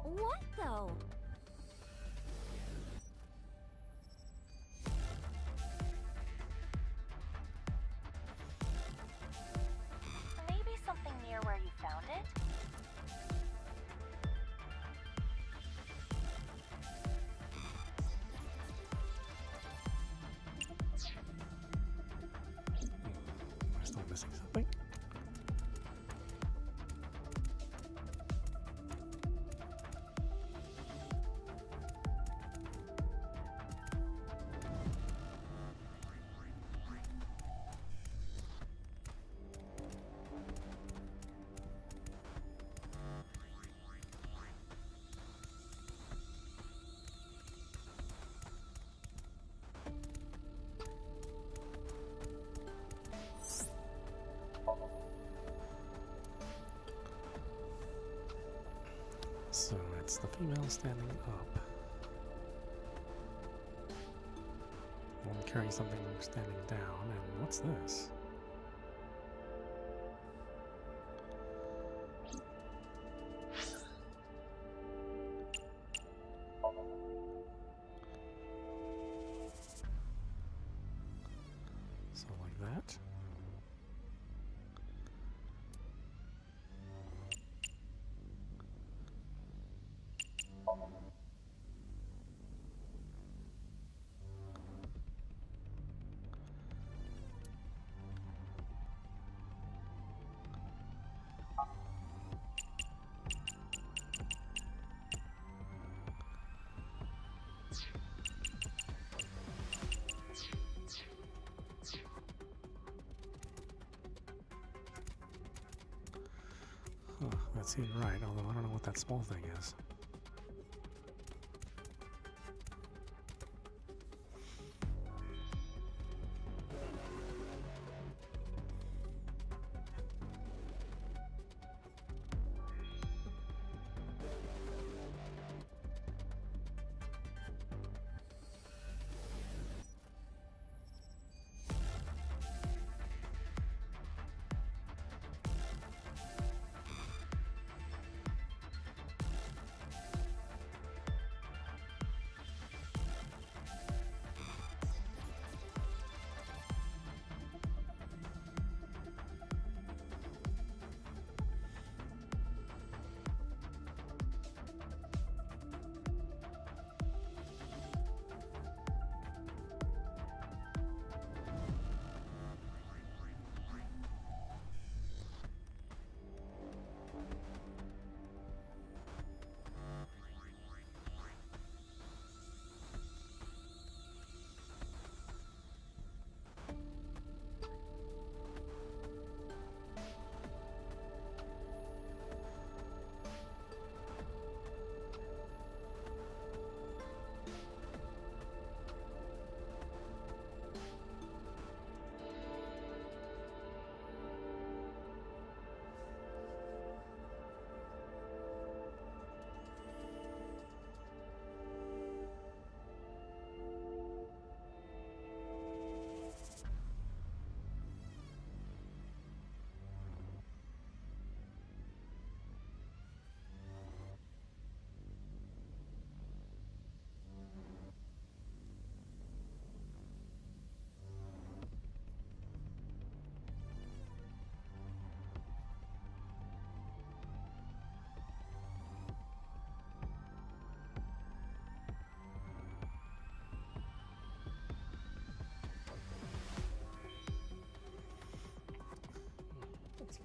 What though? Maybe something near where you found it? Am I still missing something? So it's the female standing up. One carrying something standing down, and what's this? So like that. Huh, that seemed right, although I don't know what that small thing is.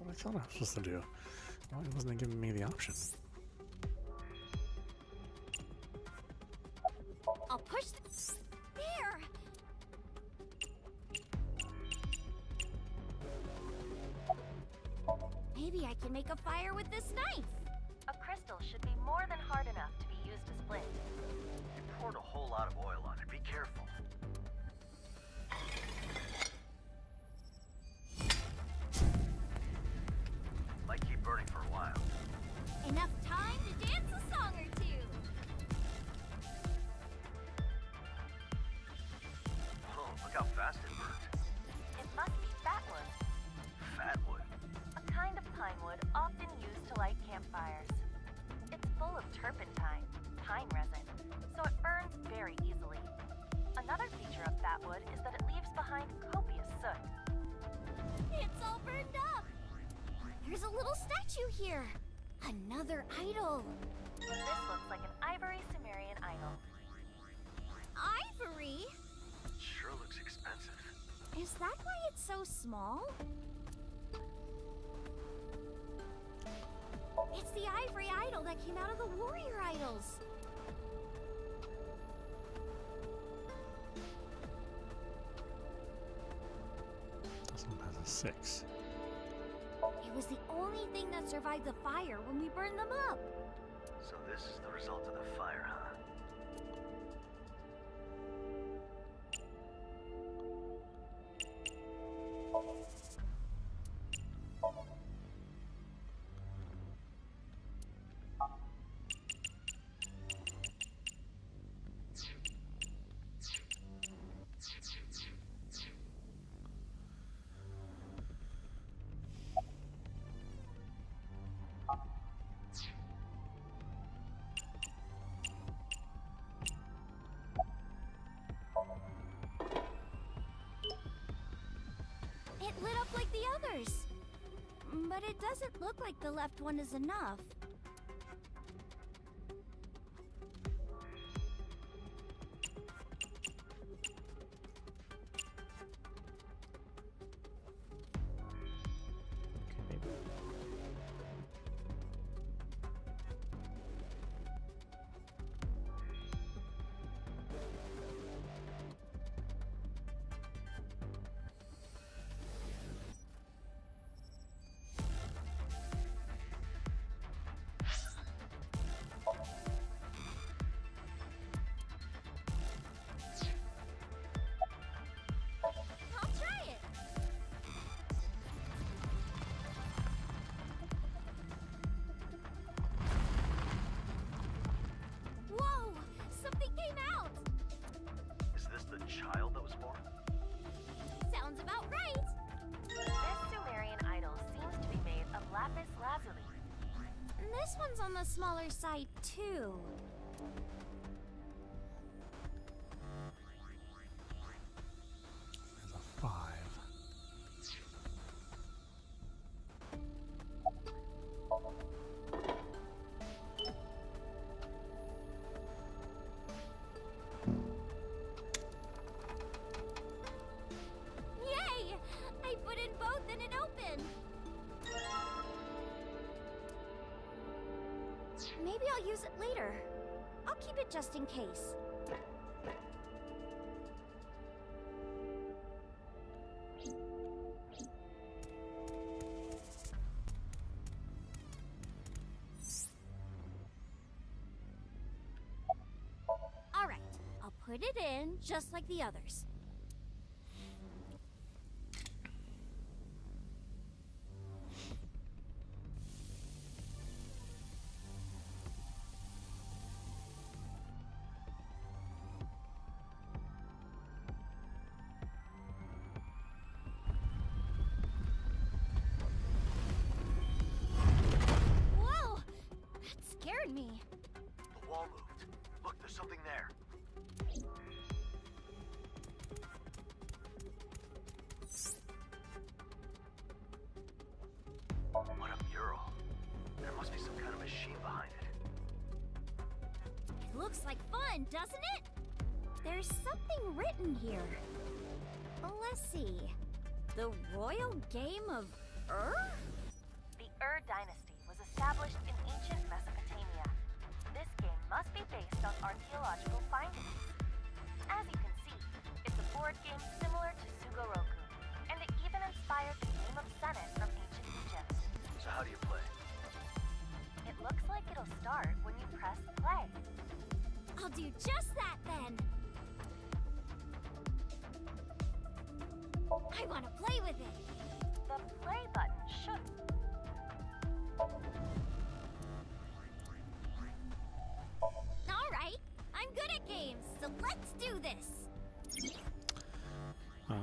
what I thought I was supposed to do. Why wasn't it giving me the option? I'll push there. Maybe I can make a fire with this knife. A crystal should be more than hard enough to be used as flint. You poured a whole lot of oil on it. Be careful. Might keep burning for a while. Enough time to dance a song or two. Oh, look how fast it burned. It must be fatwood, Fatwood. a kind of pine wood often used to light campfires. It's full of turpentine, pine resin, so it burns very easily. Another feature of fatwood is that it leaves behind copious soot. It's all burned up. There's a little statue here. Another idol. This looks like an ivory Sumerian idol. Ivory? Sure looks expensive. Is that why it's so small? It's the ivory idol that came out of the warrior idols. This one has a 6. It was the only thing that survived the fire when we burned them up. So this is the result of the fire, huh? It lit up like the others. But it doesn't look like the left one is enough. I'll try it. Whoa! Something came out! Is this the child that was born? Sounds about right. This Sumerian idol seems to be made of lapis lazuli. This one's on the smaller side, too. There's a 5. Yay! I put in both and it opened. Maybe I'll use it later. I'll keep it just in case. All right, I'll put it in just like the others. Whoa! That scared me. The wall moved. Look, there's something there. What a mural. There must be some kind of machine behind it. It looks like fun, doesn't it? There's something written here. Let's see. The Royal Game of Ur? Dynasty was established in ancient Mesopotamia. This game must be based on archaeological findings. As you can see, it's a board game similar to Sugoroku, and it even inspired the game of Senate from ancient Egypt. So how do you play? It looks like it'll start when you press play. I'll do just that then. I want to play with it. The play button should. All right, I'm good at games, so let's do this.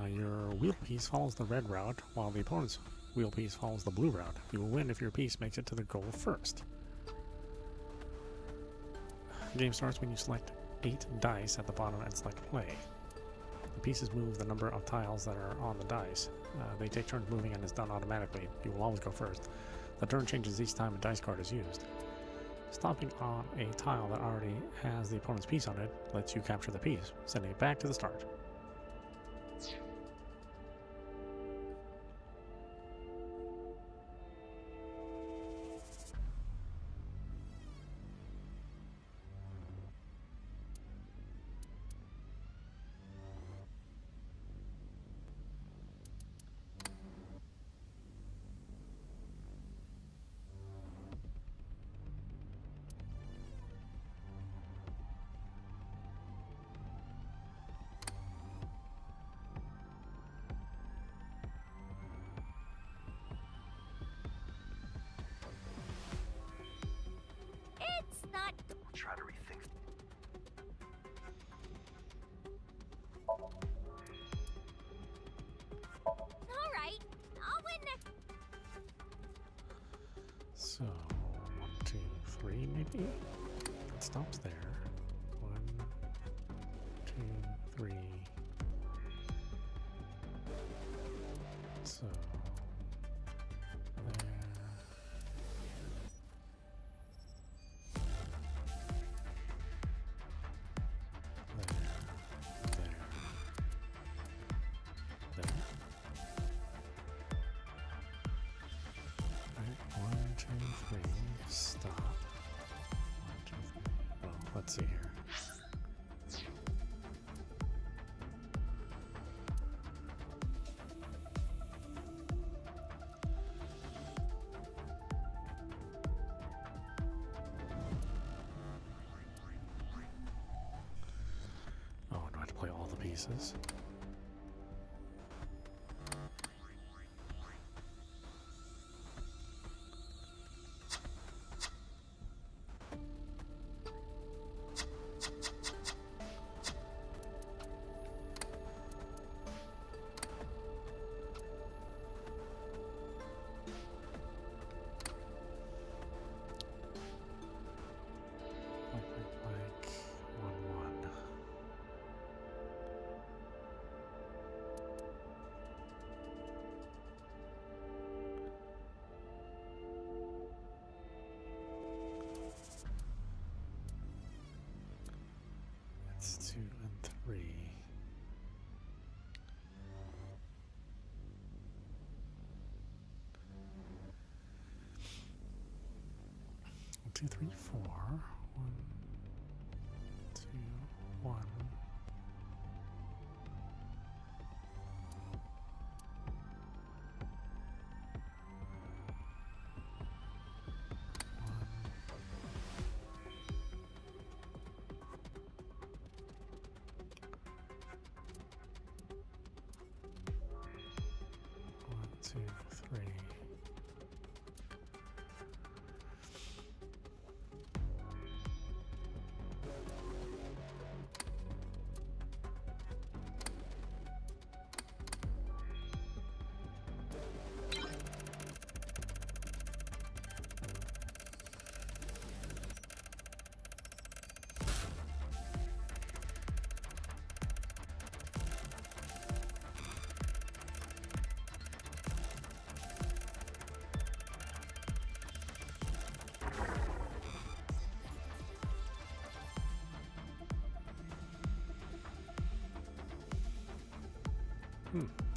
Your wheel piece follows the red route, while the opponent's wheel piece follows the blue route. You will win if your piece makes it to the goal first. The game starts when you select 8 dice at the bottom and select play. The pieces move the number of tiles that are on the dice. They take turns moving and is done automatically. You will always go first. The turn changes each time a dice card is used. Stopping on a tile that already has the opponent's piece on it lets you capture the piece, sending it back to the start. It's not. We'll try to rethink. All right, I'll win next. So, 1, 2, 3 maybe? It stops there. 1, 2, 3. So, there. There. Right, 1, 2, 3, stop. 1, 2, 3. Well, let's see here. Oh, do I have to play all the pieces? Like 1, 1. It's 2 and 3. 1, 2, 3, 4. 1, 2, 1. 1, 2, 3.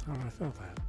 How do I feel that?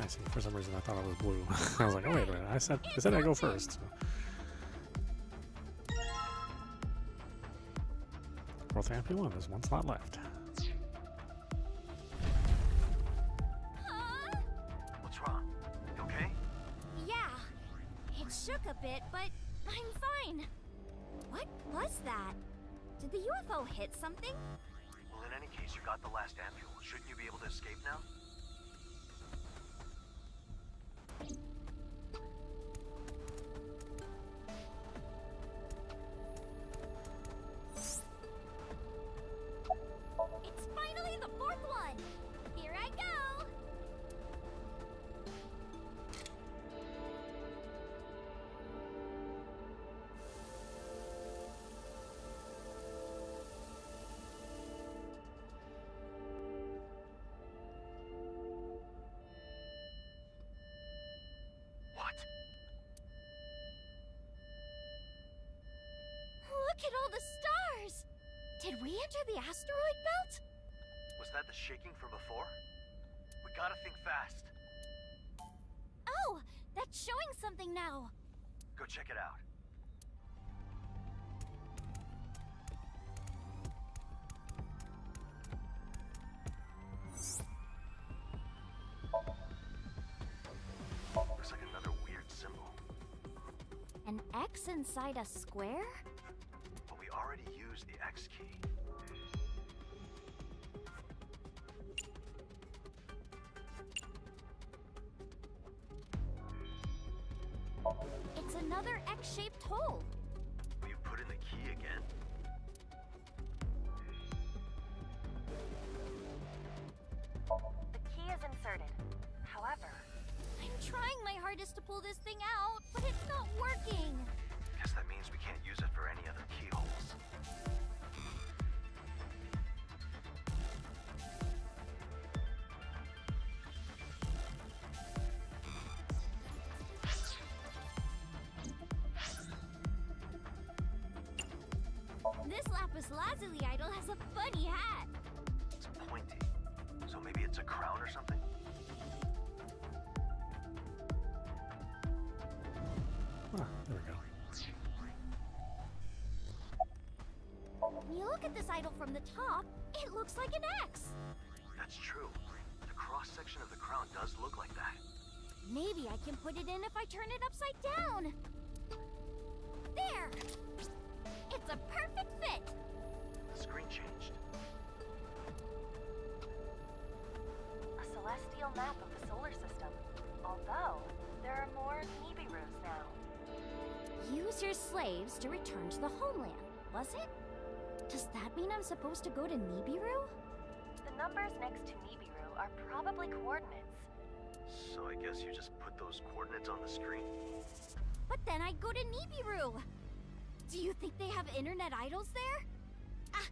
I see. For some reason, I thought it was blue. I was like, oh wait a minute. I said I go first. So. Fourth amp1. There's one slot left. Huh? What's wrong? You okay? Yeah. It shook a bit, but I'm fine. What was that? Did the UFO hit something? Well, in any case, you got the last ampule. Shouldn't you be able to escape now? It's finally the fourth one! Here I go! What? Look at all the stars! Did we enter the asteroid belt? Was that the shaking from before? We gotta think fast. Oh, that's showing something now. Go check it out. Looks like another weird symbol. An X inside a square? But we already used the X key. It's another X-shaped hole. Will you put in the key again? The key is inserted. However, I'm trying my hardest to pull this thing out, but it's not working. Guess that means we can't use it for any other keyholes. This lapis lazuli idol has a funny hat. It's pointy. So maybe it's a crown or something? Ah, there we go. When you look at this idol from the top, it looks like an X. That's true. The cross-section of the crown does look like that. Maybe I can put it in if I turn it upside down. There! It's a perfect fit! The screen changed. a celestial map of the solar system. Although, there are more Nibiru's now. Use your slaves to return to the homeland, was it? Does that mean I'm supposed to go to Nibiru? The numbers next to Nibiru are probably coordinates. So I guess you just put those coordinates on the screen? But then I'd go to Nibiru! Do you think they have internet idols there? Ah,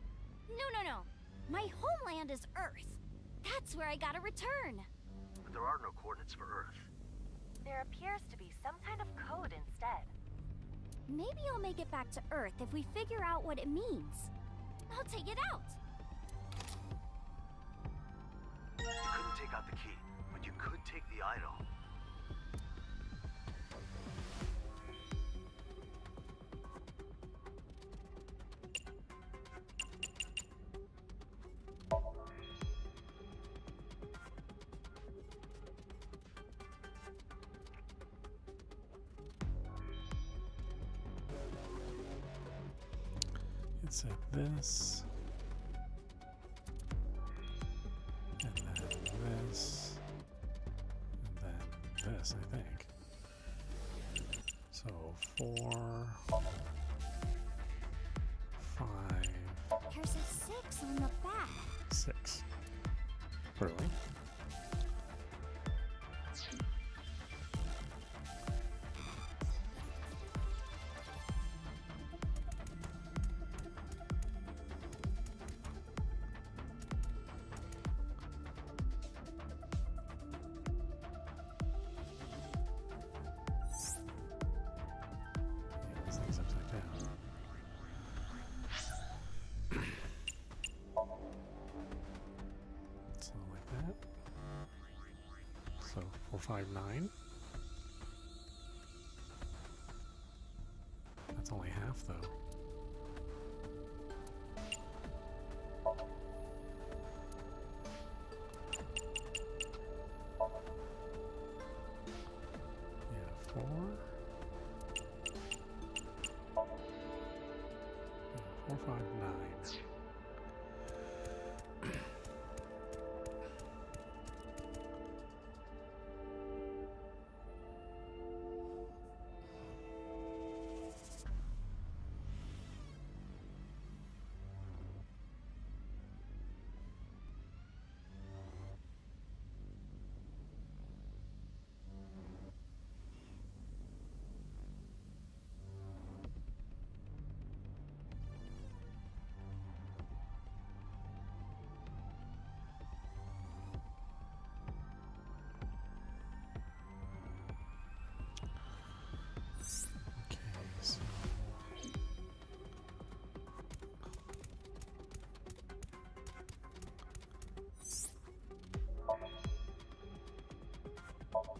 no. My homeland is Earth. That's where I gotta return. But there are no coordinates for Earth. There appears to be some kind of code instead. Maybe I'll make it back to Earth if we figure out what it means. I'll take it out. You couldn't take out the key, but you could take the idol. It's at this. And then this. And then this, I think. So 4, 5, There's a 6 on the back. 6. Really? Yeah, this thing's upside down. So like that. 459. That's only half, though. Yeah, 4. 459.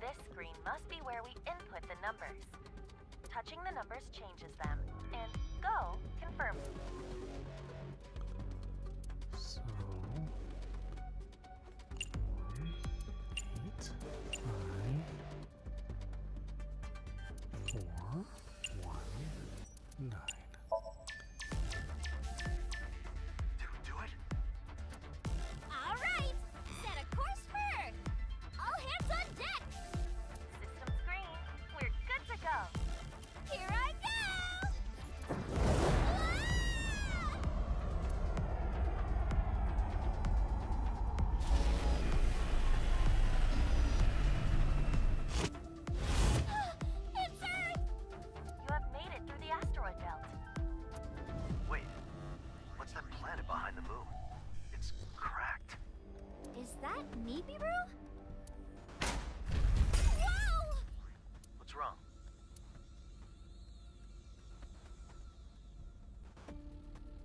This screen must be where we input the numbers. Touching the numbers changes them, and go confirms. So 1, 8, 5, 4, 1, 9. Do it? All right, set a course for Earth. All hands on deck. System screen, we're good to go. Here I go. Ah! It's Earth. You have made it through the asteroid belt. Wait, what's that planet behind the moon? It's cracked. Is that Nibiru? Whoa! What's wrong?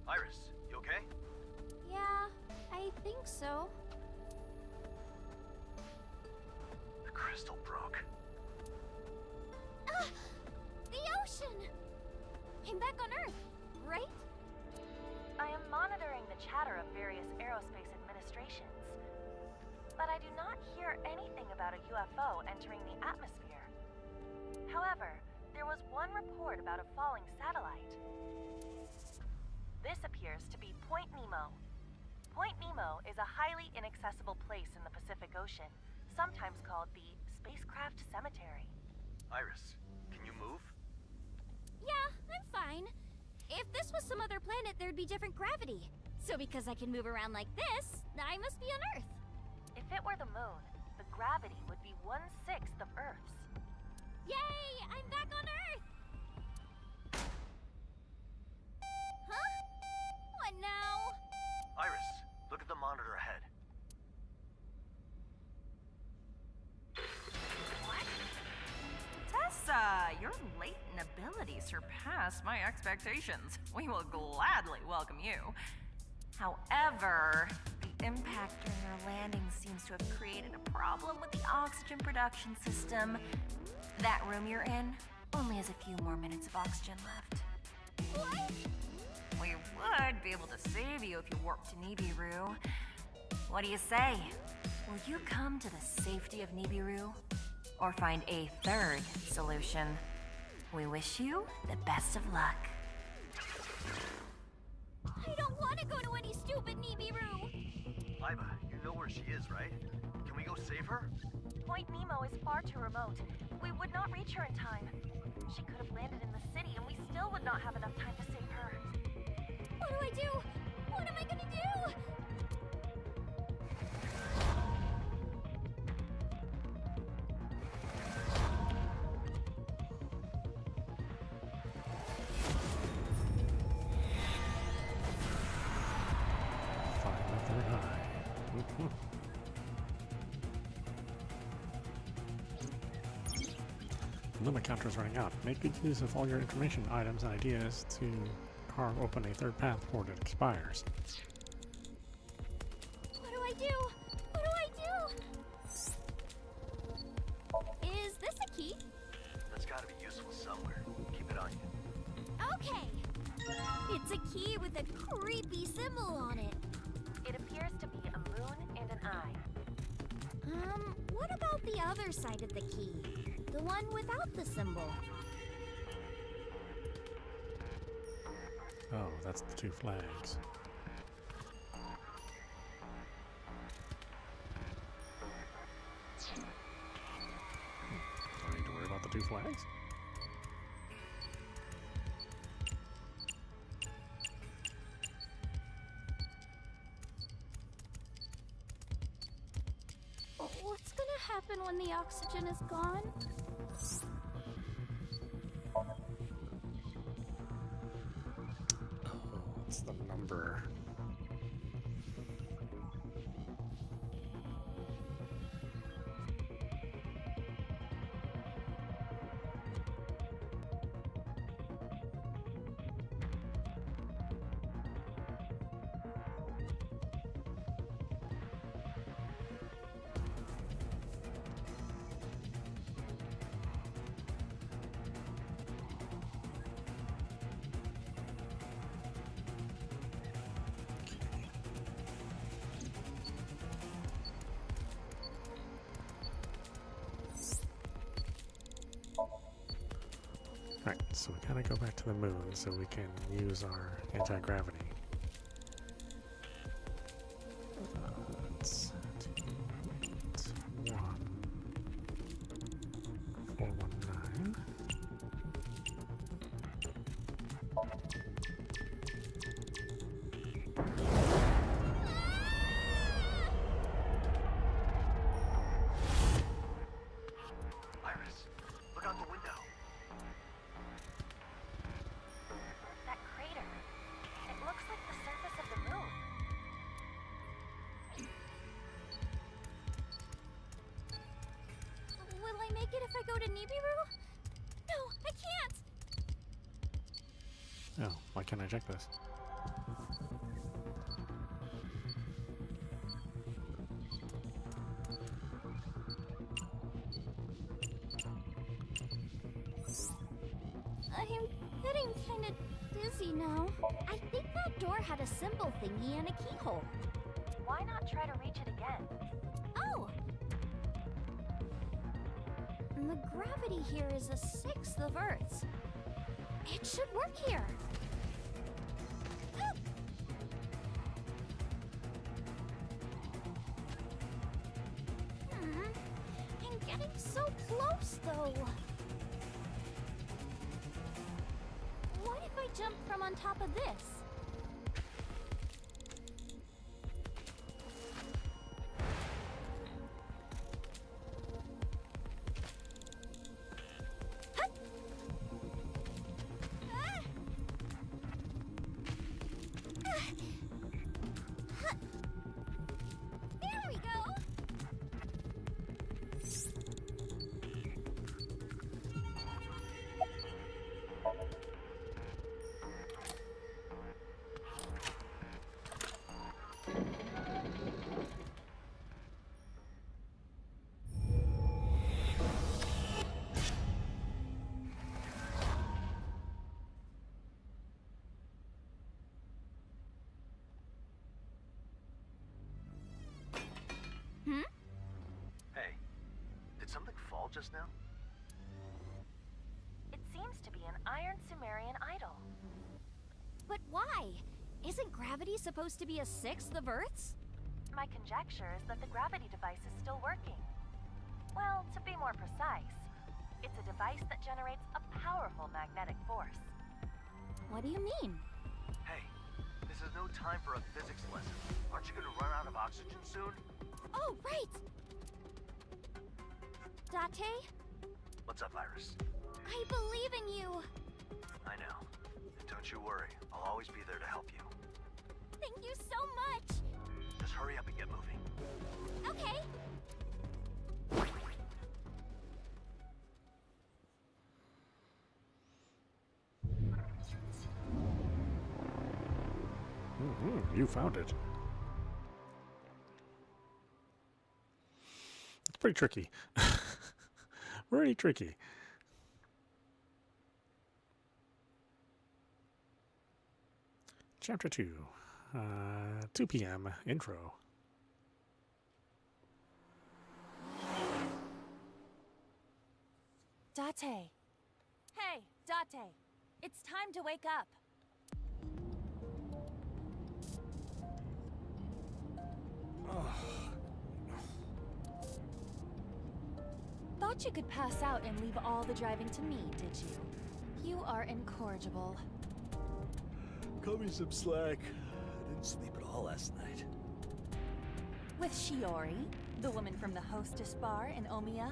Iris, you okay? Yeah, I think so. The crystal broke. Ah! The ocean! I'm back on Earth, right? I am monitoring the chatter of various aerospace administrations, but I do not hear anything about a UFO entering the atmosphere. However, there was one report about a falling satellite. This appears to be Point Nemo. Point Nemo is a highly inaccessible place in the Pacific Ocean, sometimes called the Spacecraft Cemetery. Iris, can you move? Yeah, I'm fine. If this was some other planet, there'd be different gravity. So because I can move around like this, I must be on Earth. If it were the moon, the gravity would be 1/6 of Earth's. Yay! I'm back on Earth! Huh? What now? Iris, look at the monitor ahead. Tessa, your latent abilities surpass my expectations. We will gladly welcome you. However, the impact during our landing seems to have created a problem with the oxygen production system. That room you're in only has a few more minutes of oxygen left. What? We would be able to save you if you warped to Nibiru. What do you say? Will you come to the safety of Nibiru? Or find a third solution? We wish you the best of luck. I don't want to go to any stupid Nibiru! Iba, you know where she is, right? Can we go save her? Point Nemo is far too remote. We would not reach her in time. She could have landed in the city and we still would not have enough time to save her. What do I do? What am I gonna do? Find the third eye. The limit counter is running out. Make good use of all your information, items, and ideas to carve open a third path before it expires. What do I do? What do I do? key? That's gotta be useful somewhere. Keep it on you. Okay. It's a key with a creepy symbol on it. It appears to be a moon and an eye. What about the other side of the key? The one without the symbol? Oh, that's the two flags. Don't need to worry about the two flags. What's gonna happen when the oxygen is gone? Oh, what's the number? Alright, so we gotta go back to the moon so we can use our anti-gravity. It's 419. Iris, look out the window. That crater. It looks like the surface of the moon. Will I make it if I go to Nibiru? No, I can't! Oh, why can't I check this? I'm getting kinda dizzy now. I think that door had a symbol thingy and a keyhole. Why not try to reach it again? Oh! And the gravity here is 1/6 of Earth's. It should work here. Ah! I'm getting so close, though. What if I jump from on top of this? Hut! Ah! Ah! Hut! There we go! Hey, did something fall just now? It seems to be an iron Sumerian idol. But why? Isn't gravity supposed to be 1/6 of Earth's? My conjecture is that the gravity device is still working. Well, to be more precise, it's a device that generates a powerful magnetic force. What do you mean? Hey, this is no time for a physics lesson. Aren't you gonna run out of oxygen soon? Oh, right! Date, What's up, Iris? I believe in you. I know. And don't you worry, I'll always be there to help you. Thank you so much. Just hurry up and get moving. Okay. You found it. It's pretty tricky. Really tricky. Chapter 2. 2 p.m. Intro. Date. Hey, Date. It's time to wake up. Thought you could pass out and leave all the driving to me, did you? You are incorrigible. Cut me some slack. I didn't sleep at all last night. With Shiori, the woman from the hostess bar in Omiya?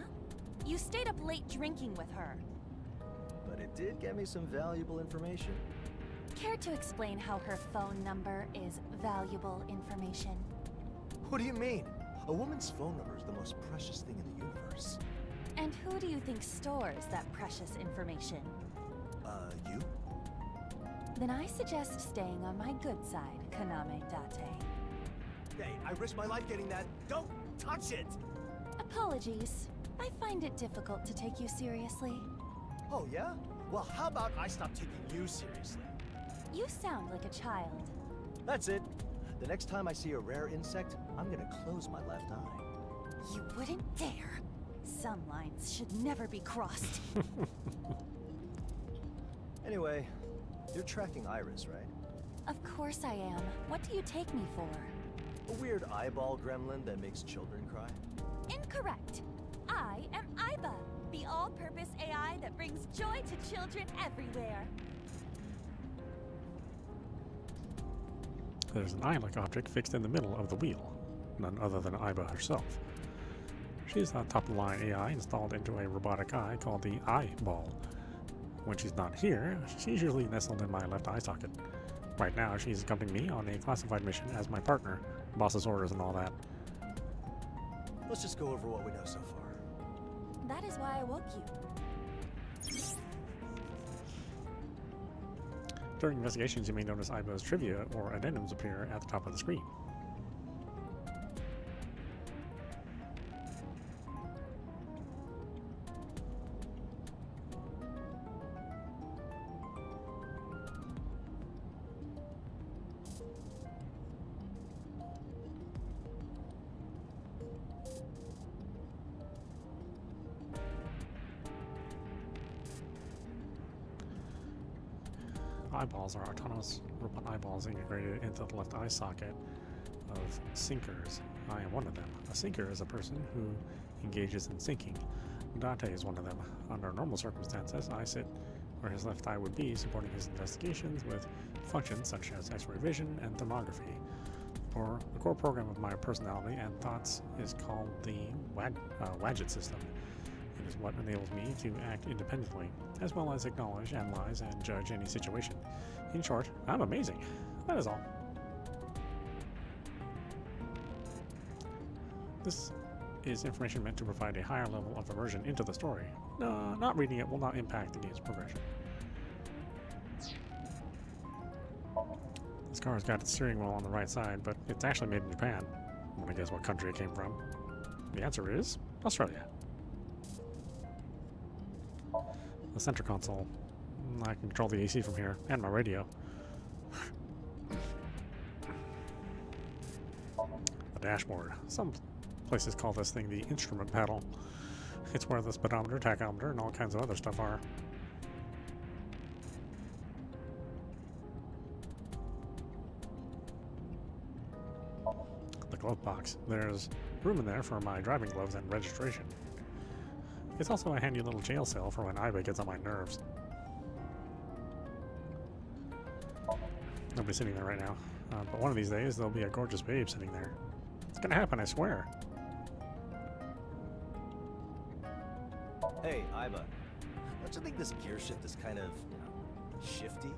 You stayed up late drinking with her. But it did get me some valuable information. Care to explain how her phone number is valuable information? What do you mean? A woman's phone number is the most precious thing in the universe. And who do you think stores that precious information? You? Then I suggest staying on my good side, Kaname Date. Hey, I risked my life getting that. Don't touch it! Apologies. I find it difficult to take you seriously. Oh, yeah? Well, how about I stop taking you seriously? You sound like a child. That's it. The next time I see a rare insect, I'm gonna close my left eye. You wouldn't dare. Some lines should never be crossed. Anyway, you're tracking Iris, right? Of course I am. What do you take me for? A weird eyeball gremlin that makes children cry? Incorrect. I am Aiba, the all-purpose AI that brings joy to children everywhere. There's an eye-like object fixed in the middle of the wheel, none other than Aiba herself. She's a top-of-the-line AI installed into a robotic eye called the eyeball. When she's not here, she's usually nestled in my left eye socket. Right now, she's accompanying me on a classified mission as my partner, boss's orders and all that. Let's just go over what we know so far. That is why I woke you. During investigations, you may notice Aiba's trivia or addendums appear at the top of the screen. Eyeballs are autonomous robot eyeballs integrated into the left eye socket of syncers. I am one of them. A syncer is a person who engages in syncing. Date is one of them. Under normal circumstances, I sit where his left eye would be, supporting his investigations with functions such as X-ray vision and thermography. For the core program of my personality and thoughts is called the Wadget system. It is what enables me to act independently, as well as acknowledge, analyze, and judge any situation. In short, I'm amazing. That is all. This is information meant to provide a higher level of immersion into the story. Not reading it will not impact the game's progression. This car's got its steering wheel on the right side, but it's actually made in Japan. Want to guess what country it came from? The answer is Australia. The center console. I can control the AC from here, and my radio. The dashboard. Some places call this thing the instrument panel. It's where the speedometer, tachometer, and all kinds of other stuff are. The glove box. There's room in there for my driving gloves and registration. It's also a handy little jail cell for when Aiba gets on my nerves. Nobody's sitting there right now. But one of these days, there'll be a gorgeous babe sitting there. It's gonna happen, I swear. Hey, Aiba. Don't you think this gear shift is kind of, shifty?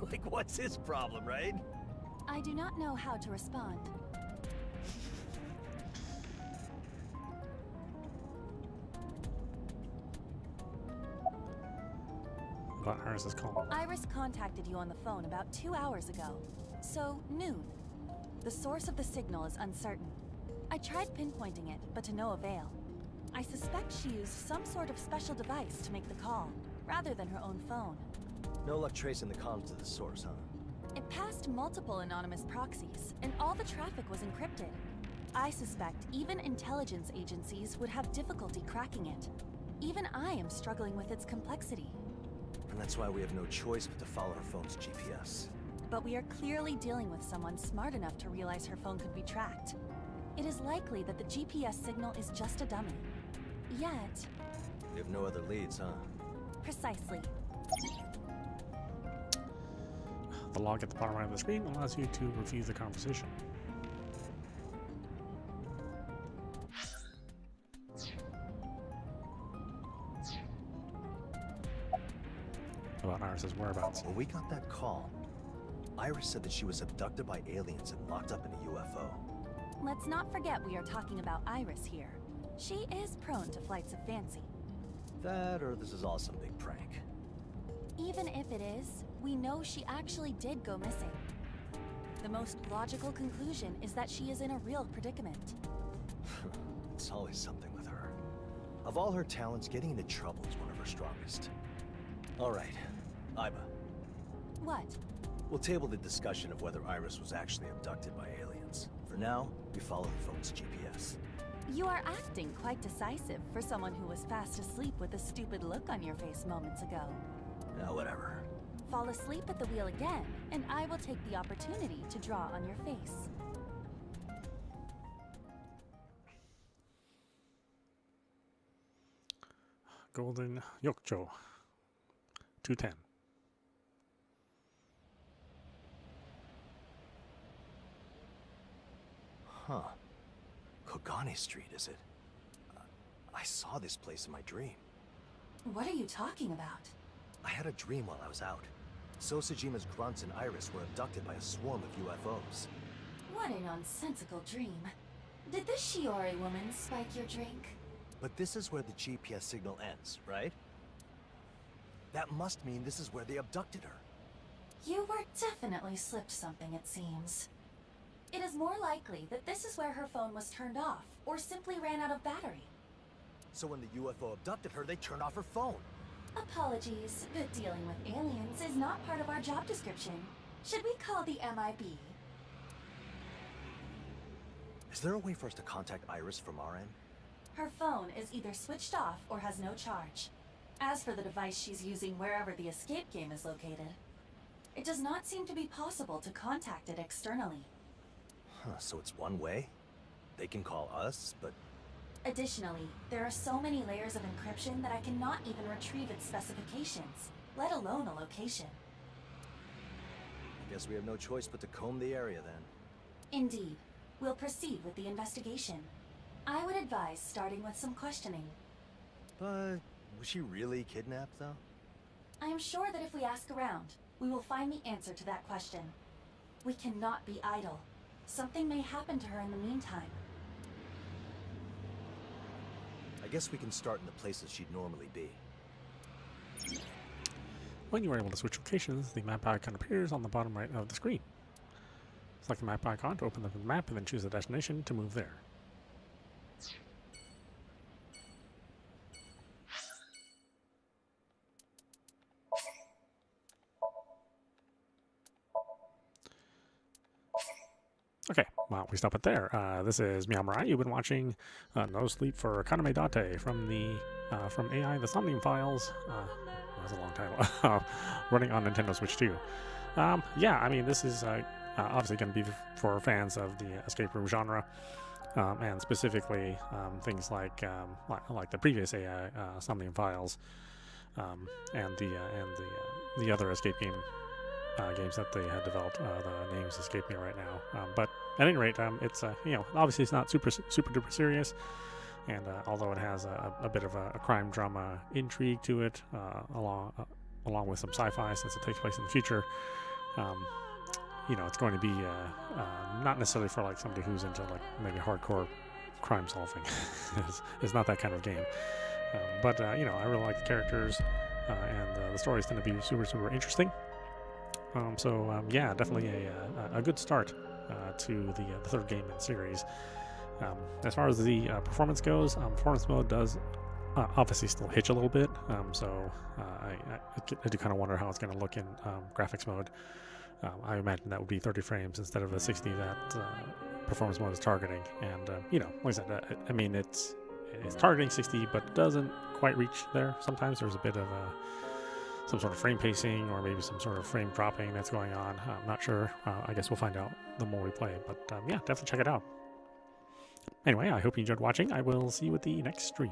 Like, what's his problem, right? I do not know how to respond. But hers is called. Iris contacted you on the phone about 2 hours ago. So, noon. The source of the signal is uncertain. I tried pinpointing it, but to no avail. I suspect she used some sort of special device to make the call, rather than her own phone. No luck tracing the comms to the source, huh? It passed multiple anonymous proxies, and all the traffic was encrypted. I suspect even intelligence agencies would have difficulty cracking it. Even I am struggling with its complexity. And that's why we have no choice but to follow her phone's GPS. But we are clearly dealing with someone smart enough to realize her phone could be tracked. It is likely that the GPS signal is just a dummy. Yet... We have no other leads, huh? Precisely. The log at the bottom right of the screen allows you to review the conversation. About Iris's whereabouts. When we got that call, Iris said that she was abducted by aliens and locked up in a UFO. Let's not forget we are talking about Iris here. She is prone to flights of fancy. That, or this is all some big prank. Even if it is, we know she actually did go missing. The most logical conclusion is that she is in a real predicament. It's always something with her. Of all her talents, getting into trouble is one of her strongest. All right, Iba. What? We'll table the discussion of whether Iris was actually abducted by aliens. For now, we follow her phone's GPS. You are acting quite decisive for someone who was fast asleep with a stupid look on your face moments ago. Now, whatever. Fall asleep at the wheel again, and I will take the opportunity to draw on your face. Golden Yokcho. 210. Huh. Kogane Street, is it? I saw this place in my dream. What are you talking about? I had a dream while I was out. Sosajima's grunts and Iris were abducted by a swarm of UFOs. What a nonsensical dream. Did this Shiori woman spike your drink? But this is where the GPS signal ends, right? That must mean this is where they abducted her. You were definitely slipped something, it seems. It is more likely that this is where her phone was turned off, or simply ran out of battery. So when the UFO abducted her, they turned off her phone. Apologies, but dealing with aliens is not part of our job description. Should we call the MIB? Is there a way for us to contact Iris from our end? Her phone is either switched off or has no charge. As for the device she's using wherever the escape game is located, it does not seem to be possible to contact it externally. Huh, so it's one way? They can call us, but... Additionally, there are so many layers of encryption that I cannot even retrieve its specifications, let alone a location. I guess we have no choice but to comb the area then. Indeed. We'll proceed with the investigation. I would advise starting with some questioning. But was she really kidnapped, though? I am sure that if we ask around, we will find the answer to that question. We cannot be idle. Something may happen to her in the meantime. I guess we can start in the places she'd normally be. When you are able to switch locations, the map icon appears on the bottom right of the screen. Select the map icon to open the map and then choose a destination to move there. Okay, well, we stop it there. This is meowmurai. You've been watching No Sleep for Kaname Date from AI the Somnium files. That's a long title. Running on Nintendo Switch 2. Yeah, I mean, this is obviously going to be for fans of the escape room genre, and specifically things like the previous AI Somnium files, and the other escape game games that they had developed. The names escape me right now, but at any rate, it's obviously it's not super duper serious, and although it has a bit of a crime drama intrigue to it, along with some sci-fi since it takes place in the future. It's going to be not necessarily for like somebody who's into like maybe hardcore crime solving. It's not that kind of game, but I really like the characters, and the stories tend to be super interesting. Yeah, definitely a good start to the third game in the series. As far as the performance goes, performance mode does obviously still hitch a little bit, so I do kind of wonder how it's going to look in graphics mode. I imagine that would be 30 frames instead of the 60 that performance mode is targeting. And you know, like I said, I mean it's targeting 60, but doesn't quite reach there. Sometimes there's a bit of some sort of frame pacing or maybe some sort of frame dropping that's going on. I'm not sure. I guess we'll find out the more we play. But yeah, definitely check it out. Anyway, I hope you enjoyed watching. I will see you at the next stream.